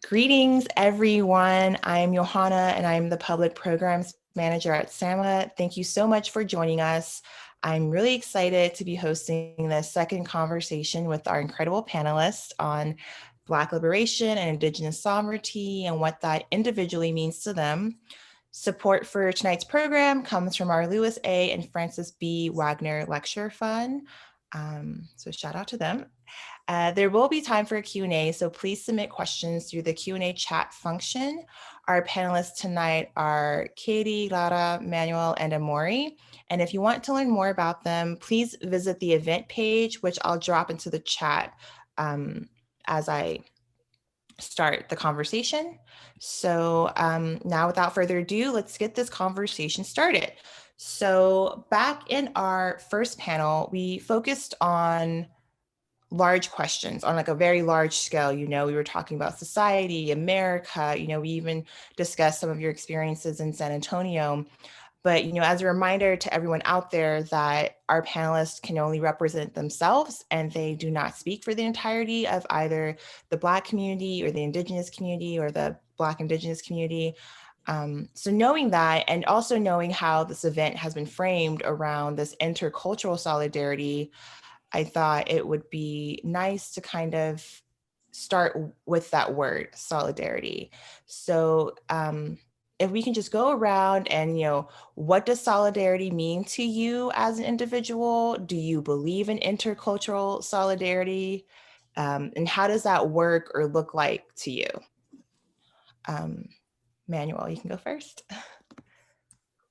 Greetings, everyone. I'm Johanna, and I'm the Public Programs Manager at SAMA. Thank you so much for joining us. I'm really excited to be hosting the second conversation with our incredible panelists on Black liberation and Indigenous sovereignty and what that individually means to them. Support for tonight's program comes from our Lewis A. and Francis B. Wagner Lecture Fund. So shout out to them. There will be time for a Q&A, so please submit questions through the Q&A chat function. Our panelists tonight are Katie, Lara, Manuel, and Aamori. And if you want to learn more about them, please visit the event page, which I'll drop into the chat as I start the conversation. So now without further ado, let's get this conversation started. So back in our first panel, we focused on large questions on like a very large scale. We were talking about society, America, we even discussed some of your experiences in San Antonio. But, as a reminder to everyone out there that our panelists can only represent themselves and they do not speak for the entirety of either the Black community or the Indigenous community or the Black Indigenous community. So knowing that, and also knowing how this event has been framed around this intercultural solidarity, I thought it would be nice to kind of start with that word, solidarity. So if we can just go around and, what does solidarity mean to you as an individual? Do you believe in intercultural solidarity? And how does that work or look like to you? Manuel, you can go first.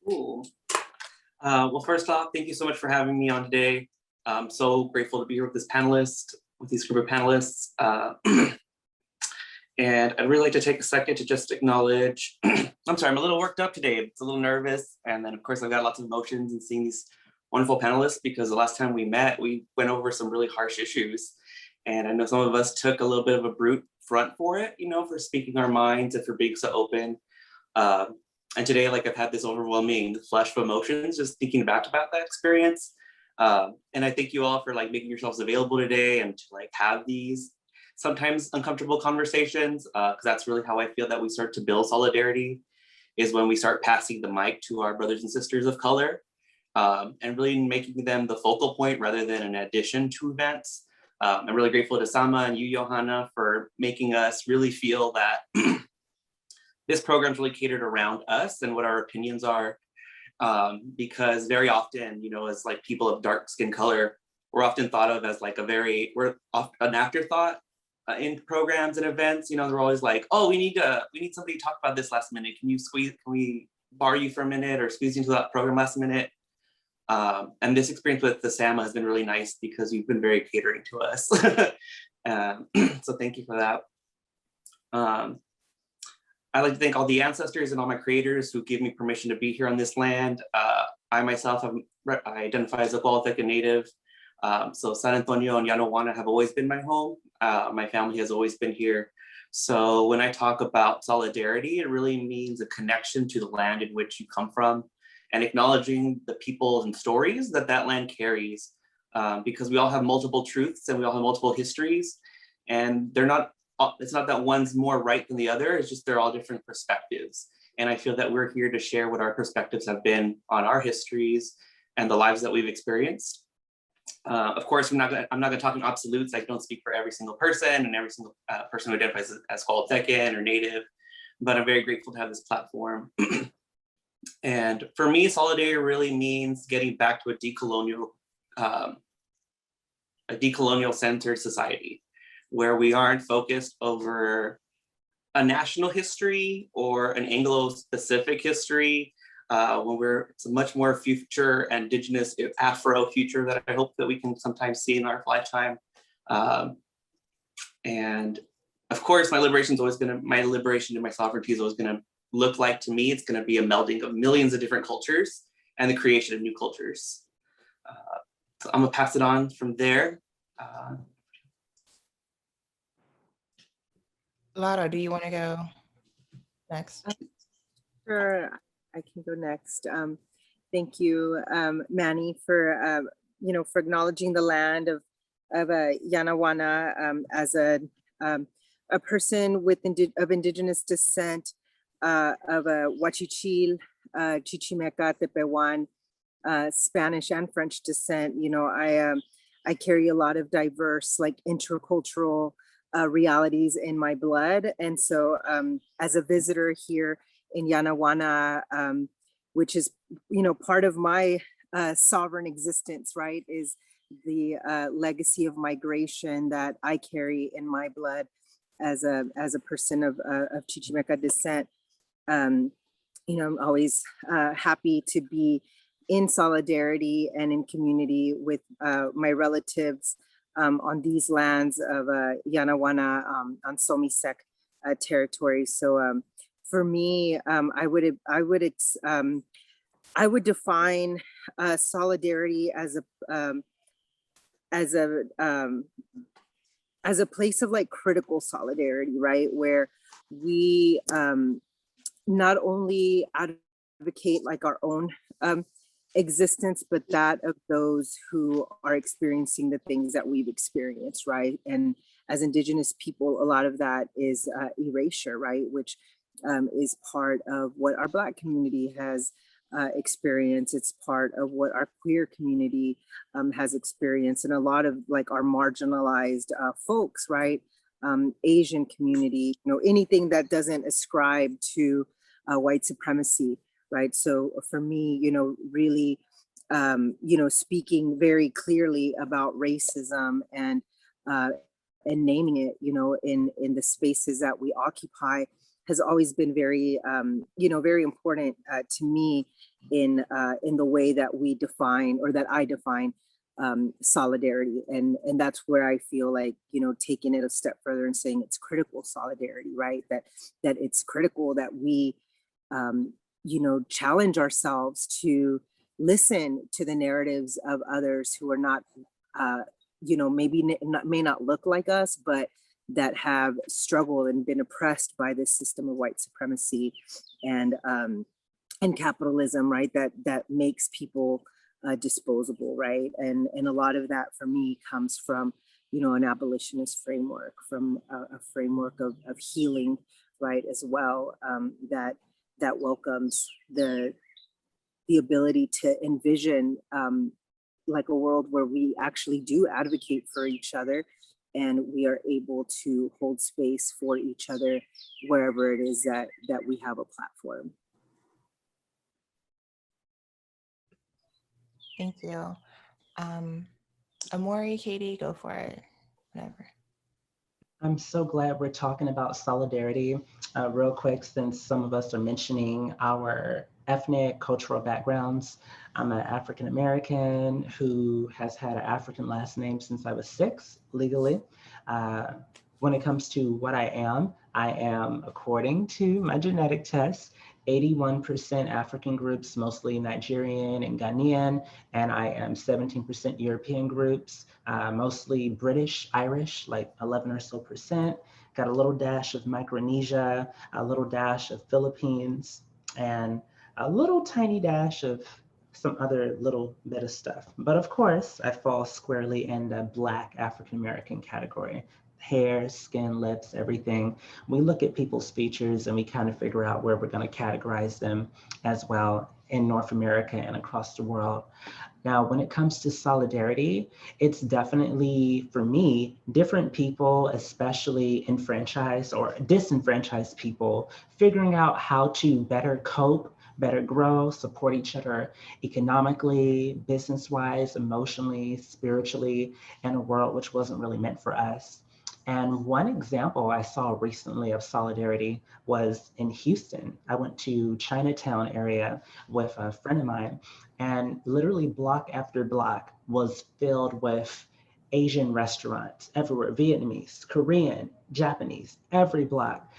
Cool. Well, first off, thank you so much for having me on today. I'm so grateful to be here with these group of panelists. And I'd really like to take a second to just acknowledge, I'm sorry, I'm a little worked up today. It's a little nervous. And then of course I've got lots of emotions in seeing these wonderful panelists, because the last time we met, we went over some really harsh issues. And I know some of us took a little bit of a brute front for it, for speaking our minds and for being so open. And today, I've had this overwhelming flush of emotions, just thinking back about that experience. And I thank you all for making yourselves available today and to have these sometimes uncomfortable conversations, because that's really how I feel that we start to build solidarity, is when we start passing the mic to our brothers and sisters of color, and really making them the focal point rather than an addition to events. I'm really grateful to Sama and you, Johanna, for making us really feel that this program is really catered around us and what our opinions are. Because very often, as people of dark skin color, we're often thought of as we're an afterthought in programs and events. They're always oh, we need somebody to talk about this last minute. Can we borrow you for a minute or squeeze you into that program last minute? And this experience with the SAMA has been really nice because you've been very catering to us. So thank you for that. I'd like to thank all the ancestors and all my creators who gave me permission to be here on this land. I myself I identify as a Qualified Native. So San Antonio and Yanaguana have always been my home. My family has always been here. So when I talk about solidarity, it really means a connection to the land in which you come from and acknowledging the people and stories that land carries. Because we all have multiple truths and we all have multiple histories, and it's not that one's more right than the other, it's just they're all different perspectives. And I feel that we're here to share what our perspectives have been on our histories and the lives that we've experienced. Of course, I'm not gonna talk in absolutes. I don't speak for every single person and every single person who identifies as Qualified or Native, but I'm very grateful to have this platform. And for me, solidarity really means getting back to a decolonial centered society, where we aren't focused over a national history or an Anglo-specific history, it's a much more future, Indigenous, Afro future that I hope that we can sometimes see in our lifetime. And of course, my liberation and my sovereignty is always gonna look like, to me, it's gonna be a melding of millions of different cultures and the creation of new cultures. So I'm gonna pass it on from there. Lara, do you want to go next? Sure, I can go next. Thank you, Manny, for for acknowledging the land of Yanaguana as a a person with of indigenous descent, of a Huachichil, Chichimeca, Tepehuan, Spanish and French descent. You know, I carry a lot of diverse, like intercultural realities in my blood. And so as a visitor here in Yanaguana, which is, you know, part of my sovereign existence, right, is the legacy of migration that I carry in my blood as a person of Chichimeca descent. You know, I'm always happy to be in solidarity and in community with my relatives on these lands of Yanaguana on Somisek territory. So for me, I would define solidarity as a place of like critical solidarity, right, where we not only advocate like our own existence, but that of those who are experiencing the things that we've experienced, right? And as Indigenous people, a lot of that is erasure, right? Which is part of what our Black community has experienced. It's part of what our queer community has experienced, and a lot of like our marginalized folks, right? Asian community, you know, anything that doesn't ascribe to white supremacy, right? So for me, you know, really, you know, speaking very clearly about racism and naming it, you know, in the spaces that we occupy has always been very, you know, very important to me in the way that we define, or that I define solidarity. And that's where I feel like, you know, taking it a step further and saying it's critical solidarity, right? That it's critical that we, you know, challenge ourselves to listen to the narratives of others who are not, you know, may not look like us, but that have struggled and been oppressed by this system of white supremacy and capitalism, right? That makes people disposable, right? And a lot of that for me comes from, you know, an abolitionist framework, from a framework of healing, right, as well, that welcomes the ability to envision like a world where we actually do advocate for each other, and we are able to hold space for each other wherever it is that we have a platform. Thank you. Aamori, Katie, go for it, whatever. I'm so glad we're talking about solidarity real quick, since some of us are mentioning our ethnic, cultural backgrounds. I'm an African-American who has had an African last name since I was 6, legally. When it comes to what I am, according to my genetic test, 81% African groups, mostly Nigerian and Ghanaian, and I am 17% European groups, mostly British, Irish, like 11 or so percent. Got a little dash of Micronesia, a little dash of Philippines, and a little tiny dash of some other little bit of stuff. But of course, I fall squarely in the Black African-American category. Hair, skin, lips, everything. We look at people's features and we kind of figure out where we're going to categorize them as well in North America and across the world. Now, when it comes to solidarity, it's definitely, for me, different people, especially enfranchised or disenfranchised people, figuring out how to better cope, better grow, support each other economically, business-wise, emotionally, spiritually, in a world which wasn't really meant for us. And one example I saw recently of solidarity was in Houston. I went to Chinatown area with a friend of mine, and literally block after block was filled with Asian restaurants everywhere, Vietnamese, Korean, Japanese, every block.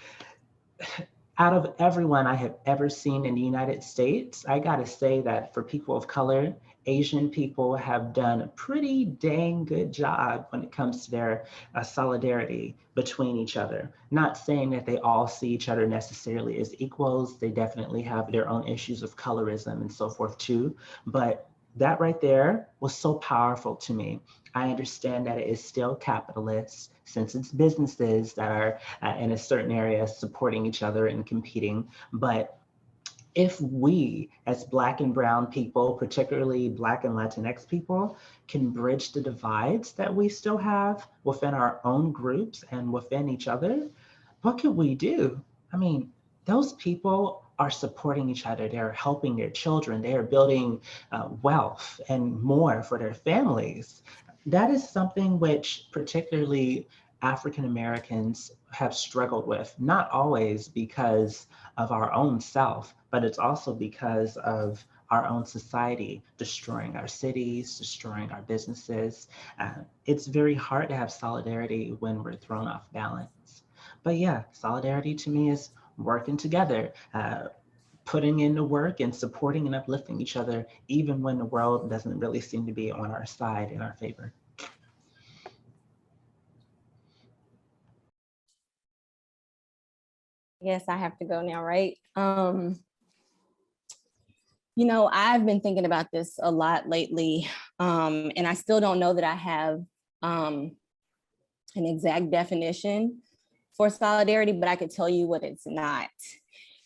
Out of everyone I have ever seen in the United States, I gotta say that for people of color, Asian people have done a pretty dang good job when it comes to their solidarity between each other. Not saying that they all see each other necessarily as equals. They definitely have their own issues of colorism and so forth too. But that right there was so powerful to me. I understand that it is still capitalist, since it's businesses that are in a certain area supporting each other and competing. But if we, as Black and Brown people, particularly Black and Latinx people, can bridge the divides that we still have within our own groups and within each other, what could we do? I mean, those people are supporting each other. They're helping their children. They are building wealth and more for their families. That is something which particularly African Americans have struggled with, not always because of our own self, but it's also because of our own society destroying our cities, destroying our businesses. It's very hard to have solidarity when we're thrown off balance. But yeah, solidarity to me is working together, putting in the work and supporting and uplifting each other, even when the world doesn't really seem to be on our side in our favor. Yes, I have to go now, right? You know, I've been thinking about this a lot lately, and I still don't know that I have an exact definition for solidarity, but I could tell you what it's not.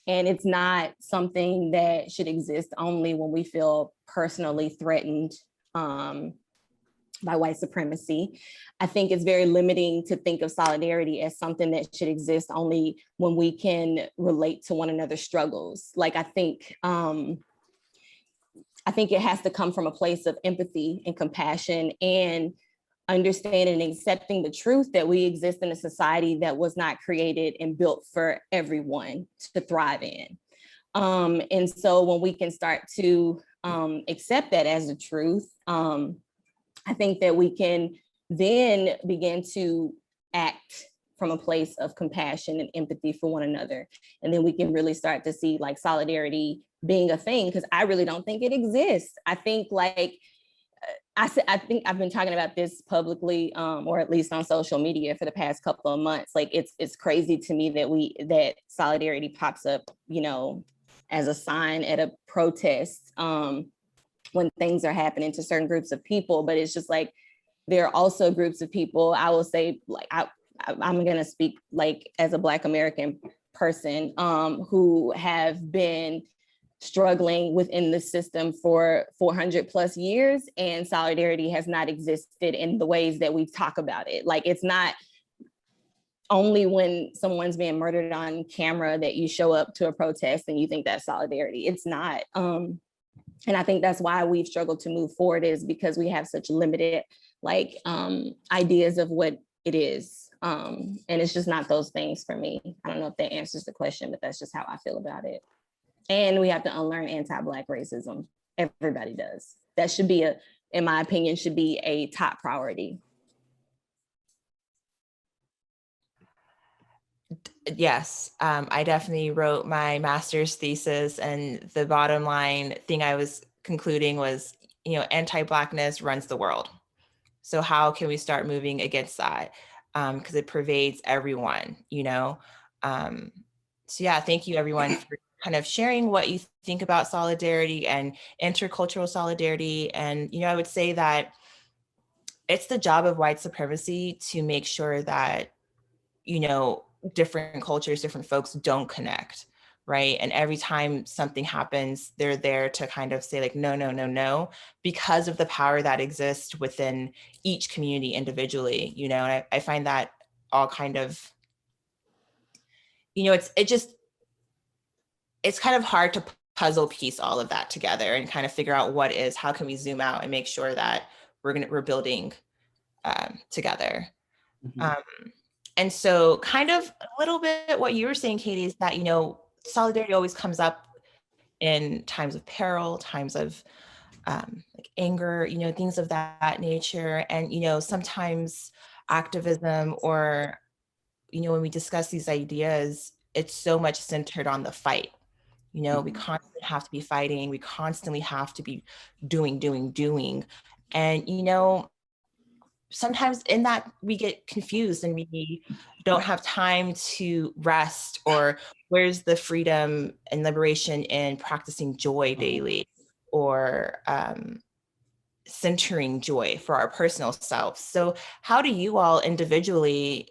And it's not something that should exist only when we feel personally threatened by white supremacy. I think it's very limiting to think of solidarity as something that should exist only when we can relate to one another's struggles. Like, I think it has to come from a place of empathy and compassion and understanding and accepting the truth that we exist in a society that was not created and built for everyone to thrive in. And so when we can start to accept that as the truth, I think that we can then begin to act from a place of compassion and empathy for one another. And then we can really start to see like solidarity being a thing, because I really don't think it exists. I think like, I think I've been talking about this publicly, or at least on social media for the past couple of months. Like it's crazy to me that solidarity pops up, you know, as a sign at a protest when things are happening to certain groups of people. But it's just like, there are also groups of people, I will say, like I'm gonna speak like as a Black American person who have been struggling within the system for 400 plus years, and solidarity has not existed in the ways that we talk about it. Like, it's not only when someone's being murdered on camera that you show up to a protest and you think that's solidarity. It's not. And I think that's why we've struggled to move forward, is because we have such limited like ideas of what it is. And it's just not those things for me. I don't know if that answers the question, but that's just how I feel about it. And we have to unlearn anti-Black racism. Everybody does. That should be in my opinion, should be a top priority. Yes, I definitely wrote my master's thesis, and the bottom line thing I was concluding was, you know, anti-Blackness runs the world. So how can we start moving against that? Because it pervades everyone, you know? So yeah, thank you everyone for kind of sharing what you think about solidarity and intercultural solidarity. And, you know, I would say that it's the job of white supremacy to make sure that, you know, different cultures, different folks don't connect, right? And every time something happens, they're there to kind of say like, no, no, no, no, because of the power that exists within each community individually, you know. And I find that all kind of, you know, it's kind of hard to puzzle piece all of that together and kind of figure out how can we zoom out and make sure that we're building together. Mm-hmm. And so kind of a little bit what you were saying, Katie, is that, you know, solidarity always comes up in times of peril, times of like anger, you know, things of that nature. And, you know, sometimes activism or, you know, when we discuss these ideas, it's so much centered on the fight. You know, we constantly have to be fighting. We constantly have to be doing. And, you know, sometimes in that we get confused and we don't have time to rest, or where's the freedom and liberation in practicing joy daily, or centering joy for our personal selves. So how do you all individually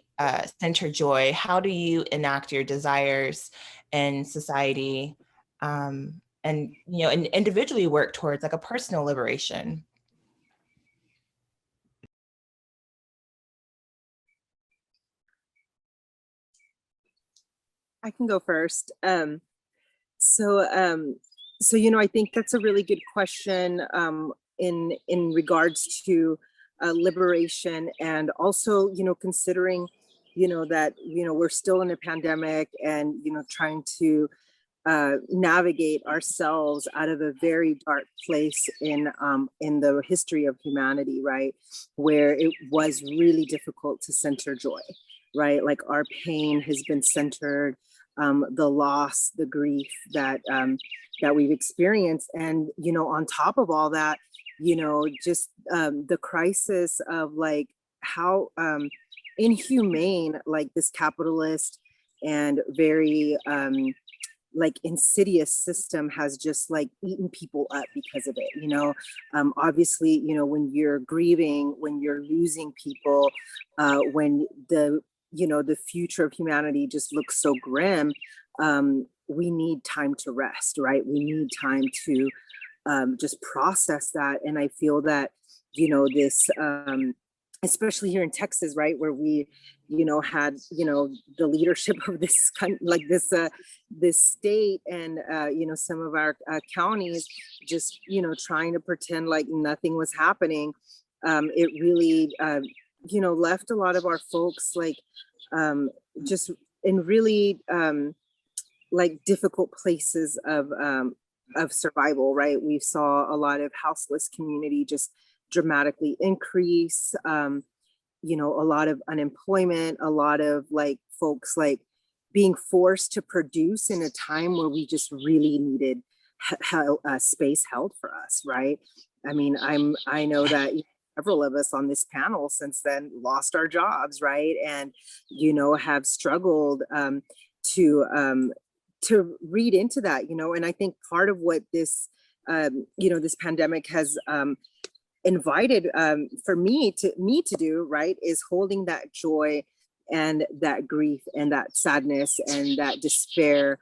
center joy? How do you enact your desires in society, and and individually work towards like a personal liberation? I can go first. So, I think that's a really good question in regards to liberation, and also, considering, that, we're still in a pandemic, and, trying to navigate ourselves out of a very dark place in the history of humanity, right? Where it was really difficult to center joy, right? Like our pain has been centered, the loss, the grief that we've experienced, and on top of all that, just the crisis of like how inhumane like this capitalist and very like insidious system has just like eaten people up because of it. Obviously, when you're grieving, when you're losing people, when the future of humanity just looks so grim, we need time to rest, right? We need time to just process that. And I feel that this especially here in Texas, right, where we, had, the leadership of this kind, like this state, and some of our counties, just trying to pretend like nothing was happening. It really, left a lot of our folks like just in really like difficult places of survival, right? We saw a lot of houseless community just dramatically increase, a lot of unemployment, a lot of like folks like being forced to produce in a time where we just really needed space held for us, right? I mean, I know that several of us on this panel since then lost our jobs, right? And have struggled to read into that, and I think part of what this this pandemic has invited for me to do, right, is holding that joy and that grief and that sadness and that despair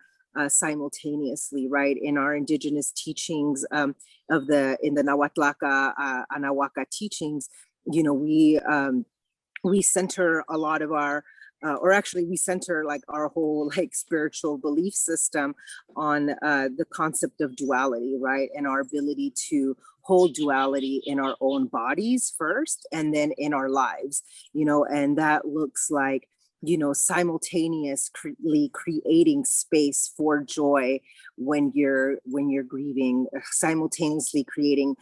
simultaneously, right? In our indigenous teachings in the Nahuatlaca, Anahuaca teachings, we center a lot of our or actually we center like our whole like spiritual belief system on the concept of duality, right? And our ability to hold duality in our own bodies first, and then in our lives, and that looks like, simultaneously creating space for joy when you're grieving, simultaneously creating,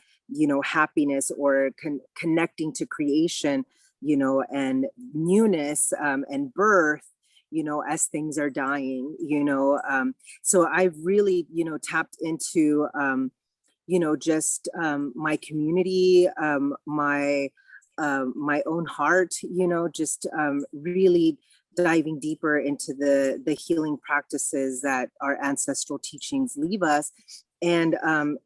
happiness, or connecting to creation, and newness, and birth, as things are dying, so I've really, tapped into, just my community, my own heart, just really diving deeper into the healing practices that our ancestral teachings leave us, and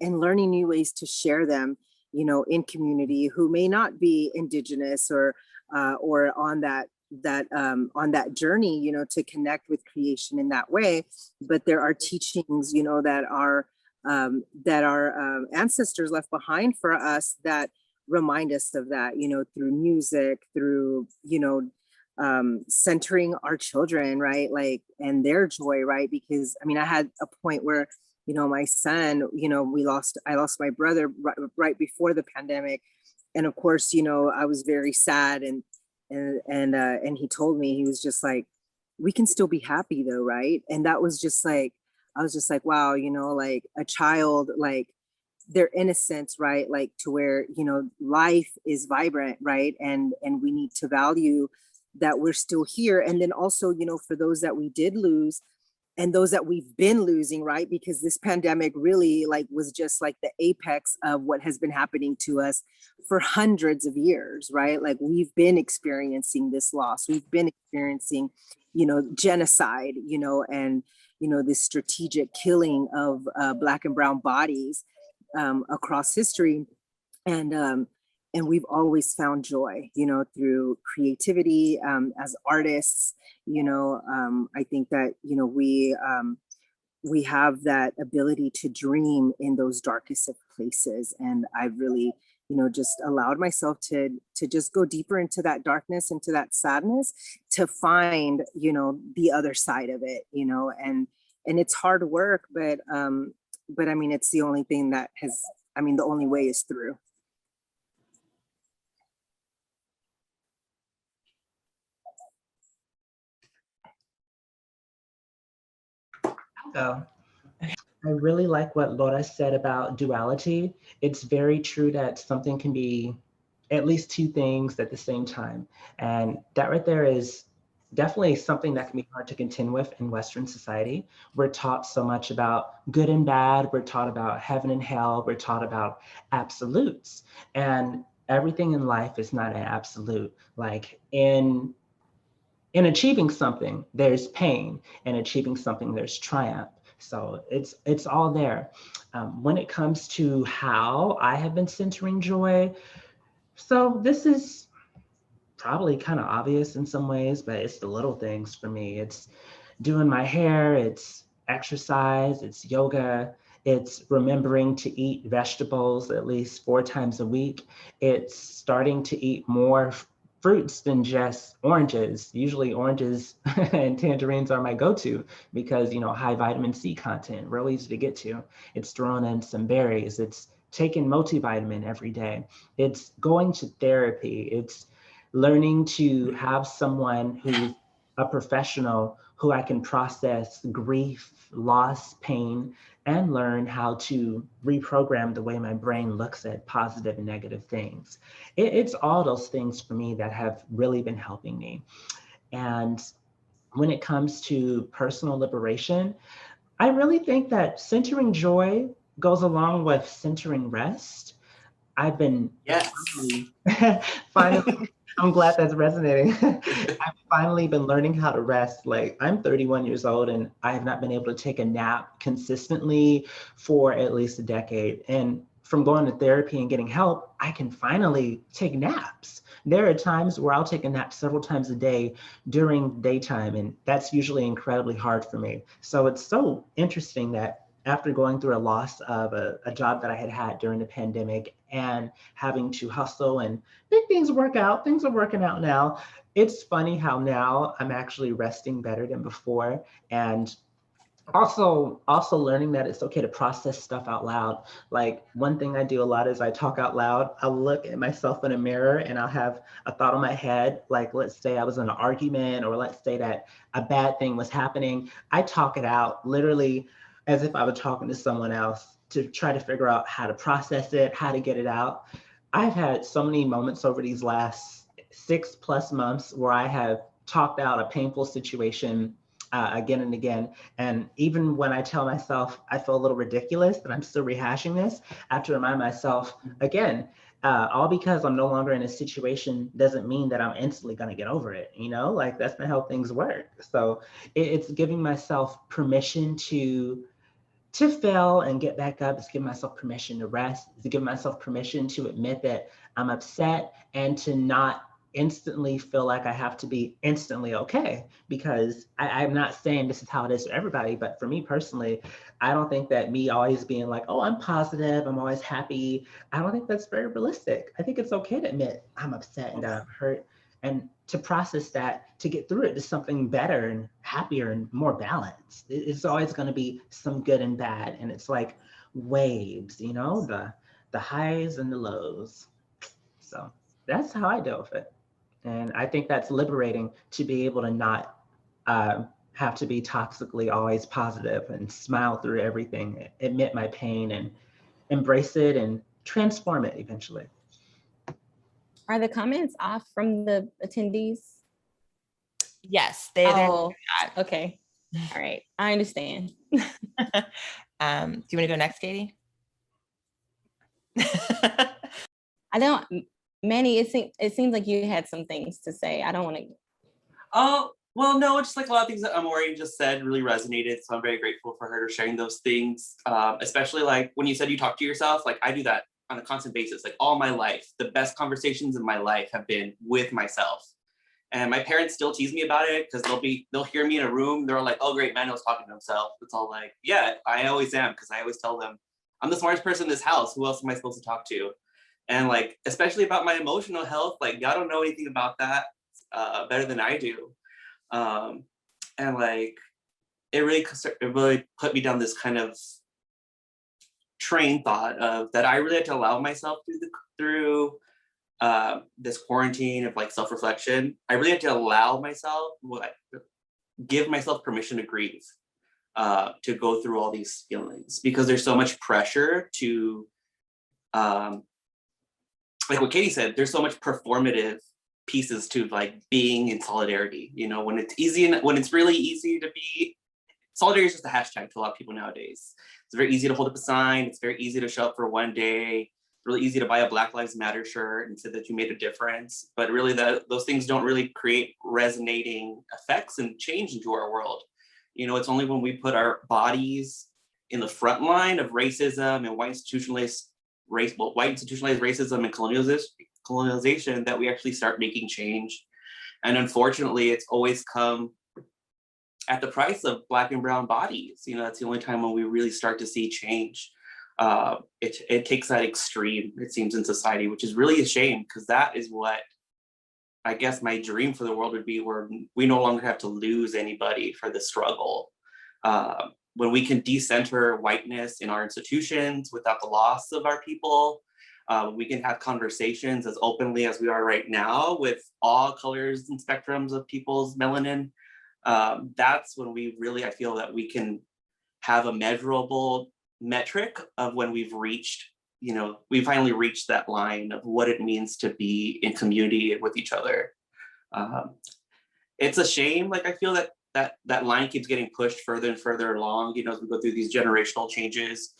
learning new ways to share them, in community who may not be indigenous or on that journey, to connect with creation in that way. But there are teachings, that our ancestors left behind for us that remind us of that, through music, through, centering our children, right? Like, and their joy, right? Because I mean, I had a point where, my son, I lost my brother right before the pandemic. And of course, I was very sad, and he told me, he was just like, we can still be happy though, right? And that was just like, I was just like, wow, like a child, like their innocence, right? Like to where, life is vibrant, right? And we need to value that we're still here. And then also, for those that we did lose, and those that we've been losing, right? Because this pandemic really like was just like the apex of what has been happening to us for hundreds of years, right? Like we've been experiencing this loss. We've been experiencing, genocide, and, this strategic killing of Black and brown bodies across history. And we've always found joy, you know, through creativity, as artists. I think that, we have that ability to dream in those darkest of places. And I've really, just allowed myself to just go deeper into that darkness, into that sadness, to find, the other side of it, and it's hard work, but I mean, it's the only thing that has, I mean, the only way is through. So I really like what Laura said about duality. It's very true that something can be at least two things at the same time. And that right there is definitely something that can be hard to contend with in Western society. We're taught so much about good and bad. We're taught about heaven and hell. We're taught about absolutes. And everything in life is not an absolute. Like in achieving something, there's pain. In achieving something, there's triumph. So it's all there. When it comes to how I have been centering joy, so this is probably kind of obvious in some ways, but it's the little things for me. It's doing my hair, it's exercise, it's yoga, it's remembering to eat vegetables at least 4 times a week. It's starting to eat more fruits than just oranges. Usually oranges and tangerines are my go-to because, high vitamin C content, real easy to get to. It's throwing in some berries. It's taking multivitamin every day. It's going to therapy. It's learning to have someone who's a professional who I can process grief, loss, pain, and learn how to reprogram the way my brain looks at positive and negative things. It's all those things for me that have really been helping me. And when it comes to personal liberation, I really think that centering joy goes along with centering rest. I've been finally, I'm glad that's resonating. I've finally been learning how to rest. Like, I'm 31 years old and I have not been able to take a nap consistently for at least a decade. And from going to therapy and getting help, I can finally take naps. There are times where I'll take a nap several times a day during daytime, and that's usually incredibly hard for me. So it's so interesting that after going through a loss of a job that I had had during the pandemic and having to hustle and make things work out, things are working out now. It's funny how now I'm actually resting better than before. And also learning that it's okay to process stuff out loud. Like, one thing I do a lot is I talk out loud. I'll look at myself in a mirror and I'll have a thought in my head. Like, let's say I was in an argument, or let's say that a bad thing was happening. I talk it out literally as if I was talking to someone else to try to figure out how to process it, how to get it out. I've had so many moments over these last 6+ months where I have talked out a painful situation again and again. And even when I tell myself I feel a little ridiculous that I'm still rehashing this, I have to remind myself again, all because I'm no longer in a situation doesn't mean that I'm instantly going to get over it. Like, that's not how things work. So it's giving myself permission to fail and get back up. It's giving myself permission to rest. It's giving myself permission to admit that I'm upset and to not instantly feel like I have to be instantly okay, because I'm not saying this is how it is for everybody, but for me personally, I don't think that me always being like, oh, I'm positive, I'm always happy, I don't think that's very realistic. I think it's okay to admit I'm upset and that I'm hurt, and to process that, to get through it to something better and happier and more balanced. It's always going to be some good and bad, and it's like waves, the highs and the lows. So that's how I deal with it. And I think that's liberating, to be able to not have to be toxically always positive and smile through everything, admit my pain and embrace it and transform it eventually. Are the comments off from the attendees? Yes, okay. All right, I understand. Do you want to go next, Katie? I don't, Manny, it seems like you had some things to say. I don't want to. Oh, well, no, just like a lot of things that Aamori just said really resonated. So I'm very grateful for her sharing those things. Especially like when you said you talk to yourself, like I do that on a constant basis, like all my life. The best conversations in my life have been with myself. And my parents still tease me about it because they'll hear me in a room. They're like, oh, great, Manuel's talking to himself. It's all like, yeah, I always am, because I always tell them, I'm the smartest person in this house. Who else am I supposed to talk to? And like, especially about my emotional health, like y'all don't know anything about that better than I do. And like, it really put me down this kind of train thought of that I really had to allow myself through this quarantine of like self-reflection. I really had to allow myself, give myself permission to grieve, to go through all these feelings, because there's so much pressure to, like what Katie said, there's so much performative pieces to like being in solidarity. You know, when it's really easy to be, solidarity is just a hashtag to a lot of people nowadays. It's very easy to hold up a sign. It's very easy to show up for one day. Really easy to buy a Black Lives Matter shirt and say that you made a difference. But really those things don't really create resonating effects and change into our world. You know, it's only when we put our bodies in the front line of racism and white institutionalized racism and colonialization that we actually start making change. And unfortunately, it's always come at the price of Black and brown bodies. You know, that's the only time when we really start to see change. It takes that extreme, it seems, in society, which is really a shame, because that is what I guess my dream for the world would be, where we no longer have to lose anybody for the struggle. When we can decenter whiteness in our institutions without the loss of our people, we can have conversations as openly as we are right now with all colors and spectrums of people's melanin. That's when we really, I feel that we can have a measurable metric of when we've reached, you know, we finally reached that line of what it means to be in community with each other. It's a shame, like I feel that line keeps getting pushed further and further along, you know, as we go through these generational changes.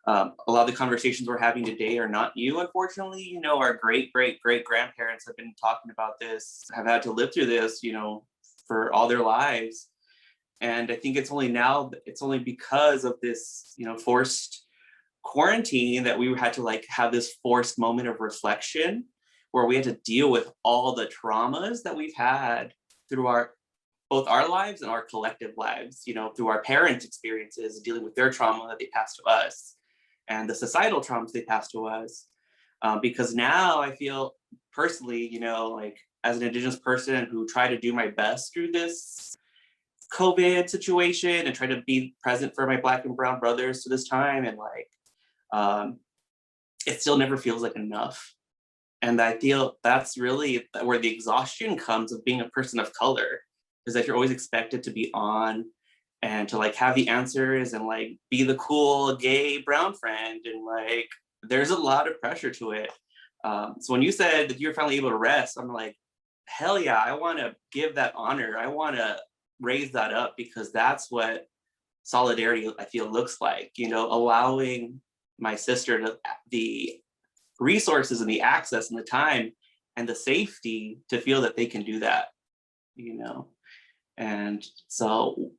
A lot of the conversations we're having today are not new, unfortunately. You know, our great grandparents have been talking about this, have had to live through this, you know, for all their lives. And I think it's only because of this, you know, forced quarantine that we had to like have this forced moment of reflection, where we had to deal with all the traumas that we've had through both our lives and our collective lives, you know, through our parents' experiences, dealing with their trauma that they passed to us, and the societal traumas they passed to us. Because now I feel personally, you know, like as an Indigenous person who tried to do my best through this COVID situation and try to be present for my Black and brown brothers to this time, and like, it still never feels like enough. And I feel that's really where the exhaustion comes of being a person of color, is that you're always expected to be on and to like have the answers and like be the cool gay brown friend, and like there's a lot of pressure to it. So when you said that you're finally able to rest, I'm like, hell yeah, I want to give that honor. I want to raise that up, because that's what solidarity, I feel, looks like, you know, allowing my sister to the resources and the access and the time and the safety to feel that they can do that, you know. And so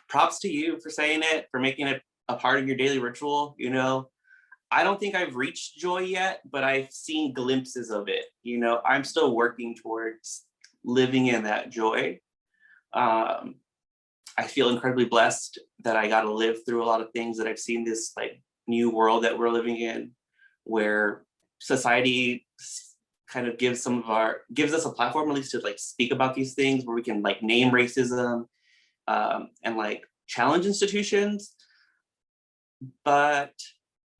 props to you for saying it, for making it a part of your daily ritual. You know, I don't think I've reached joy yet, but I've seen glimpses of it. You know, I'm still working towards living in that joy. I feel incredibly blessed that I got to live through a lot of things, that I've seen this like new world that we're living in, where society kind of gives us a platform at least to like speak about these things, where we can like name racism and like challenge institutions. But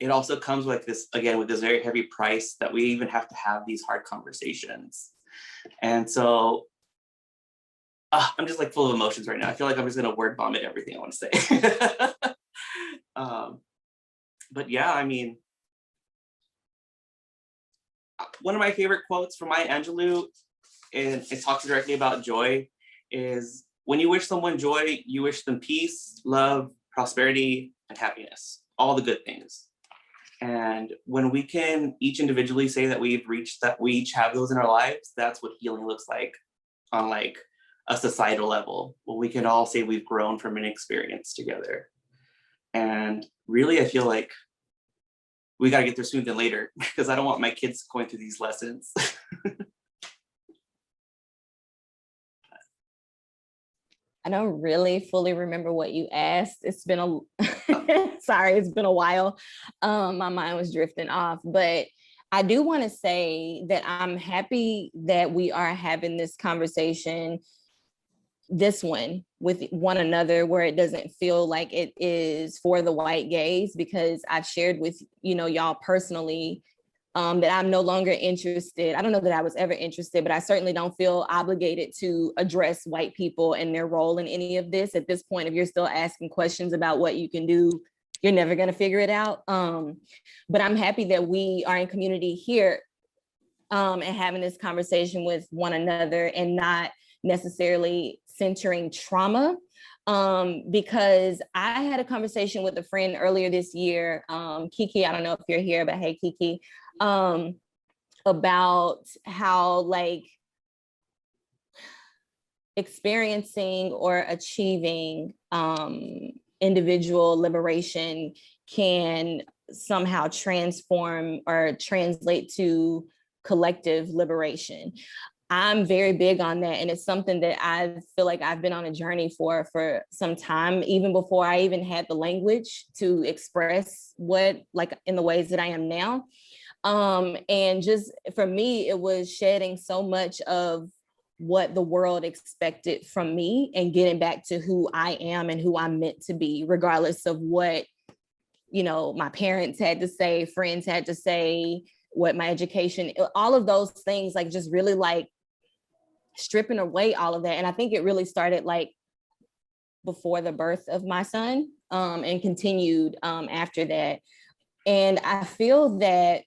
it also comes with this, again, with this very heavy price that we even have to have these hard conversations. And so I'm just like full of emotions right now. I feel like I'm just gonna word vomit everything I want to say. But yeah, I mean, one of my favorite quotes from Maya Angelou, and it talks directly about joy, is when you wish someone joy, you wish them peace, love, prosperity, and happiness, all the good things. And when we can each individually say that we've reached that, we each have those in our lives, that's what healing looks like on like a societal level, when we can all say we've grown from an experience together. And really, I feel like we got to get there sooner than later because I don't want my kids going through these lessons. I don't really fully remember what you asked. It's been sorry, it's been a while. My mind was drifting off, but I do want to say that I'm happy that we are having this conversation, this one with one another, where it doesn't feel like it is for the white gaze, because I've shared with, y'all personally, that I'm no longer interested. I don't know that I was ever interested, but I certainly don't feel obligated to address white people and their role in any of this. At this point, if you're still asking questions about what you can do, you're never going to figure it out. But I'm happy that we are in community here and having this conversation with one another and not necessarily centering trauma. Because I had a conversation with a friend earlier this year, Kiki, I don't know if you're here, but hey, Kiki, about how like experiencing or achieving individual liberation can somehow transform or translate to collective liberation. I'm very big on that. And it's something that I feel like I've been on a journey for some time, even before I even had the language to express what, like in the ways that I am now. And just for me, it was shedding so much of what the world expected from me and getting back to who I am and who I'm meant to be, regardless of what, my parents had to say, friends had to say, what my education, all of those things, like just really like stripping away all of that. And I think it really started like before the birth of my son, and continued after that. And I feel that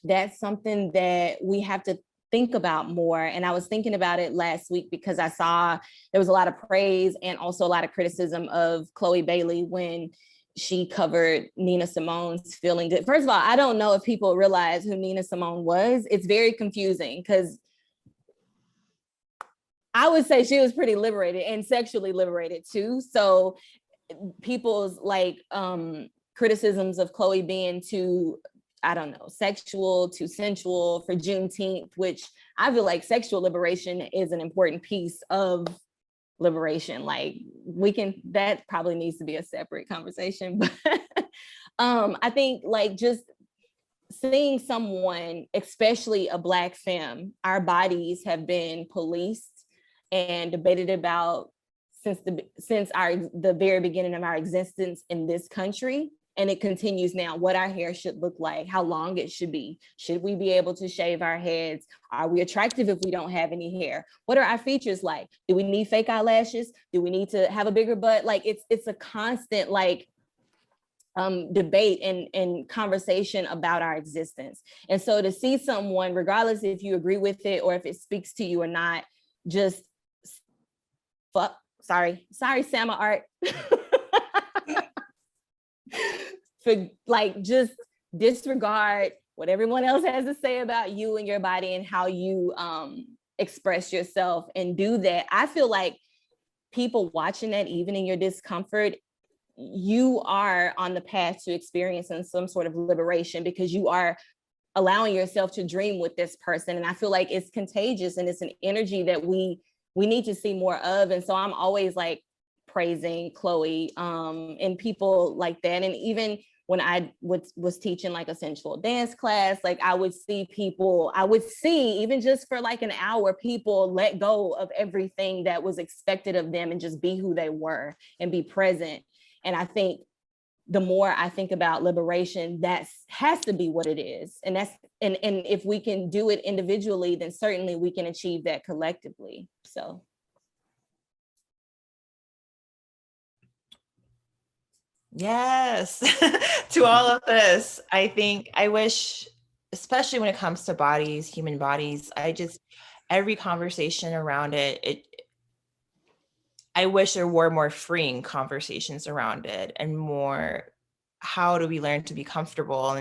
that's something that we have to think about more. And I was thinking about it last week because I saw there was a lot of praise and also a lot of criticism of Chloe Bailey when she covered Nina Simone's Feeling Good. First of all, I don't know if people realize who Nina Simone was. It's very confusing because I would say she was pretty liberated and sexually liberated too. So people's like criticisms of Chloe being too, I don't know, sexual, too sensual for Juneteenth, which I feel like sexual liberation is an important piece of liberation. Like that probably needs to be a separate conversation. But I think like just seeing someone, especially a Black femme, our bodies have been policed and debated about since the very beginning of our existence in this country. And it continues now, what our hair should look like, how long it should be. Should we be able to shave our heads? Are we attractive if we don't have any hair? What are our features like? Do we need fake eyelashes? Do we need to have a bigger butt? Like it's a constant like debate and conversation about our existence. And so to see someone, regardless if you agree with it or if it speaks to you or not, just sorry, Sama Art. For like just disregard what everyone else has to say about you and your body and how you express yourself and do that. I feel like people watching that, even in your discomfort, you are on the path to experiencing some sort of liberation because you are allowing yourself to dream with this person. And I feel like it's contagious and it's an energy that we need to see more of. And so I'm always like praising Chloe and people like that. And even when I was teaching like a sensual dance class, like I would see even just for like an hour, people let go of everything that was expected of them and just be who they were and be present. And I think the more I think about liberation, that has to be what it is. And and if we can do it individually, then certainly we can achieve that collectively. So. Yes, to all of this. I wish, especially when it comes to bodies, human bodies, every conversation around it, I wish there were more freeing conversations around it and more, how do we learn to be comfortable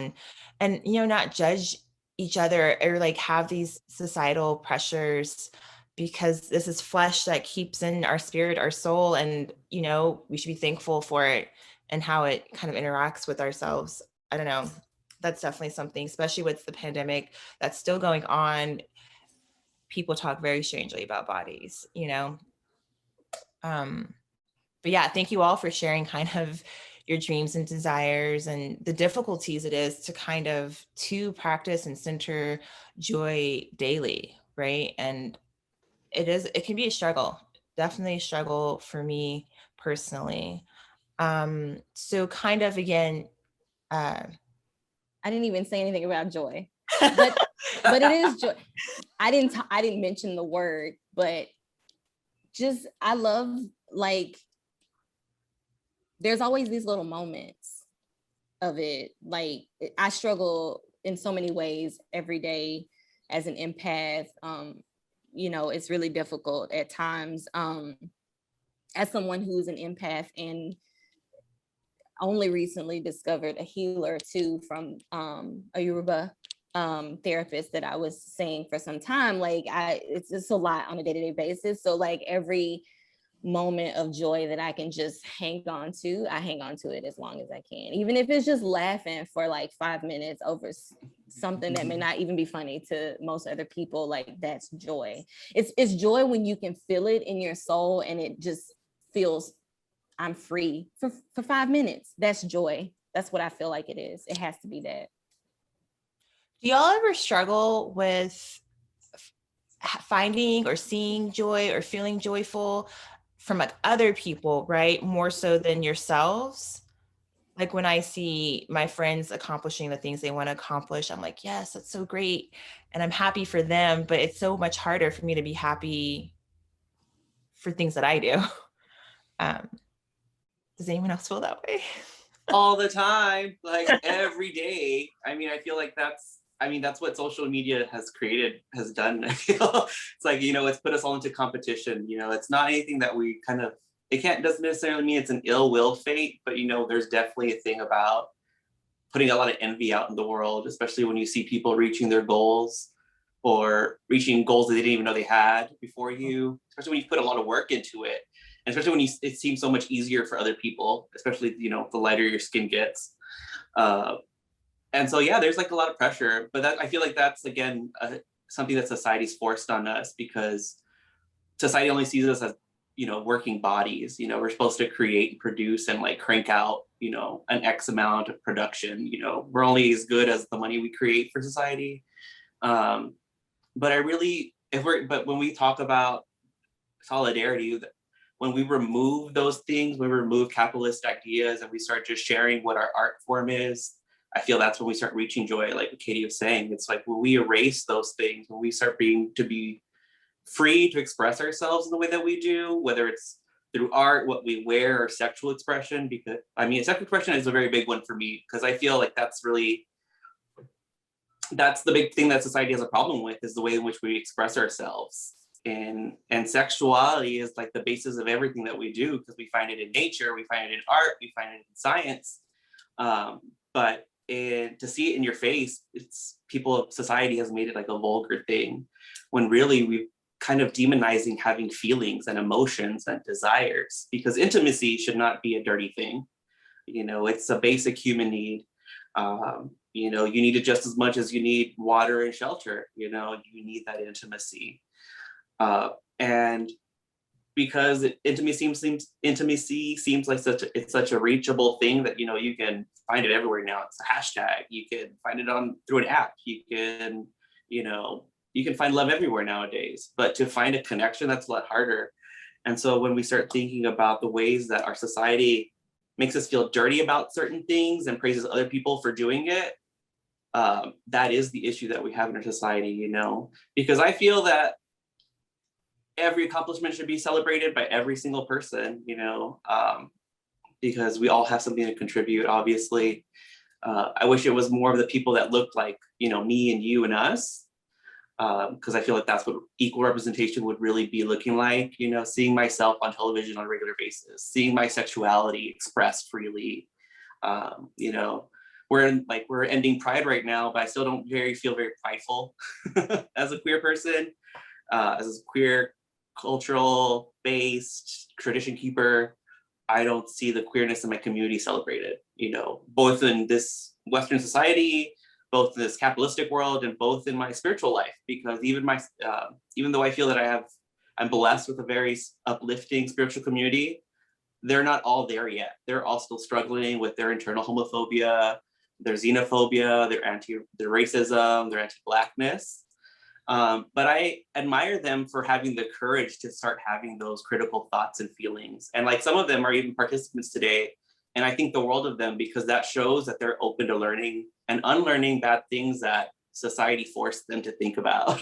and not judge each other or like have these societal pressures, because this is flesh that keeps in our spirit, our soul, and we should be thankful for it and how it kind of interacts with ourselves. I don't know. that's definitely something, especially with the pandemic that's still going on. People talk very strangely about bodies, you know? But yeah, thank you all for sharing kind of your dreams and desires and the difficulties it is to kind of to practice and center joy daily, right? And it can be a struggle, definitely a struggle for me personally. So kind of again, I didn't even say anything about joy, but it is joy. I didn't mention the word, but just I love, like, there's always these little moments of it. Like, I struggle in so many ways every day as an empath. You know, it's really difficult at times. As someone who's an empath and only recently discovered a healer too from a Yoruba therapist that I was seeing for some time, like it's just a lot on a day-to-day basis. So like every moment of joy that I can just hang on to, I hang on to it as long as I can, even if it's just laughing for like 5 minutes over something that may not even be funny to most other people. Like, that's joy. It's joy when you can feel it in your soul and it just feels, I'm free for 5 minutes. That's joy. That's what I feel like it is. It has to be that. do y'all ever struggle with finding or seeing joy or feeling joyful from like other people, right? More so than yourselves? Like when I see my friends accomplishing the things they want to accomplish, I'm like, yes, that's so great. And I'm happy for them, but it's so much harder for me to be happy for things that I do. Um, does anyone else feel that way? All the time, like every day. I mean, I feel like that's what social media has done. I feel it's like, it's put us all into competition. It's not anything that we kind of, doesn't necessarily mean it's an ill will fate, but there's definitely a thing about putting a lot of envy out in the world, especially when you see people reaching their goals or reaching goals that they didn't even know they had before you, especially when you put a lot of work into it. And especially when it seems so much easier for other people, especially, the lighter your skin gets. And so, yeah, there's like a lot of pressure, but I feel like that's, again, something that society's forced on us because society only sees us as, working bodies. We're supposed to create and produce and like crank out, an X amount of production. We're only as good as the money we create for society. But but when we talk about solidarity, when we remove those things, when we remove capitalist ideas and we start just sharing what our art form is, I feel that's when we start reaching joy, like what Katie was saying. It's like when we erase those things, when we start to be free to express ourselves in the way that we do, whether it's through art, what we wear, or sexual expression, because sexual expression is a very big one for me, because I feel like that's the big thing that society has a problem with, is the way in which we express ourselves. And sexuality is like the basis of everything that we do, because we find it in nature, we find it in art, we find it in science. But to see it in your face, society has made it like a vulgar thing, when really we've kind of demonizing having feelings and emotions and desires, because intimacy should not be a dirty thing. It's a basic human need. You need it just as much as you need water and shelter. You need that intimacy. And because intimacy seems like such a reachable thing that you can find it everywhere now. It's a hashtag. You can find it through an app. You can find love everywhere nowadays. But to find a connection, that's a lot harder. And so when we start thinking about the ways that our society makes us feel dirty about certain things and praises other people for doing it, that is the issue that we have in our society. Because I feel that every accomplishment should be celebrated by every single person, because we all have something to contribute, obviously. I wish it was more of the people that looked like, me and you and us, because I feel like that's what equal representation would really be looking like, seeing myself on television on a regular basis, seeing my sexuality expressed freely. We're ending Pride right now, but I still don't feel very prideful as a queer person, as a queer cultural based tradition keeper. I don't see the queerness in my community celebrated, both in this Western society, both in this capitalistic world and both in my spiritual life, because even though I feel that I'm blessed with a very uplifting spiritual community, they're not all there yet. They're all still struggling with their internal homophobia, their xenophobia, their racism, their anti-Blackness. But I admire them for having the courage to start having those critical thoughts and feelings. And like some of them are even participants today. And I think the world of them, because that shows that they're open to learning and unlearning bad things that society forced them to think about.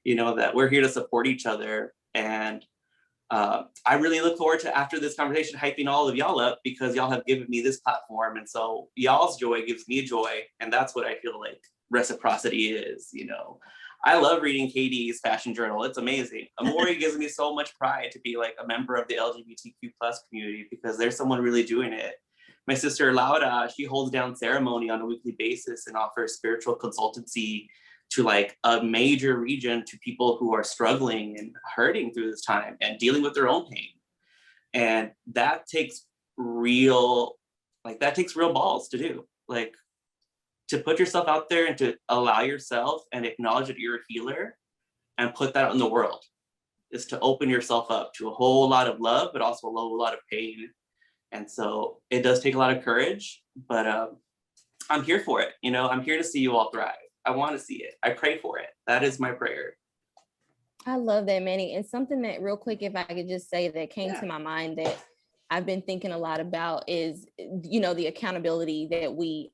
That we're here to support each other. And I really look forward to, after this conversation, hyping all of y'all up, because y'all have given me this platform. And so y'all's joy gives me joy. And that's what I feel like reciprocity is. I love reading Katie's fashion journal. It's amazing. Aamori gives me so much pride to be like a member of the LGBTQ+ community, because there's someone really doing it. My sister Laura, she holds down ceremony on a weekly basis and offers spiritual consultancy to like a major region, to people who are struggling and hurting through this time and dealing with their own pain. And that takes real balls to do. Like, to put yourself out there and to allow yourself and acknowledge that you're a healer and put that out in the world is to open yourself up to a whole lot of love, but also a whole lot of pain. And so it does take a lot of courage, but I'm here for it. I'm here to see you all thrive. I want to see it. I pray for it. That is my prayer. I love that, Manny. And something that, real quick, if I could just say, that came to my mind that I've been thinking a lot about is, the accountability that we,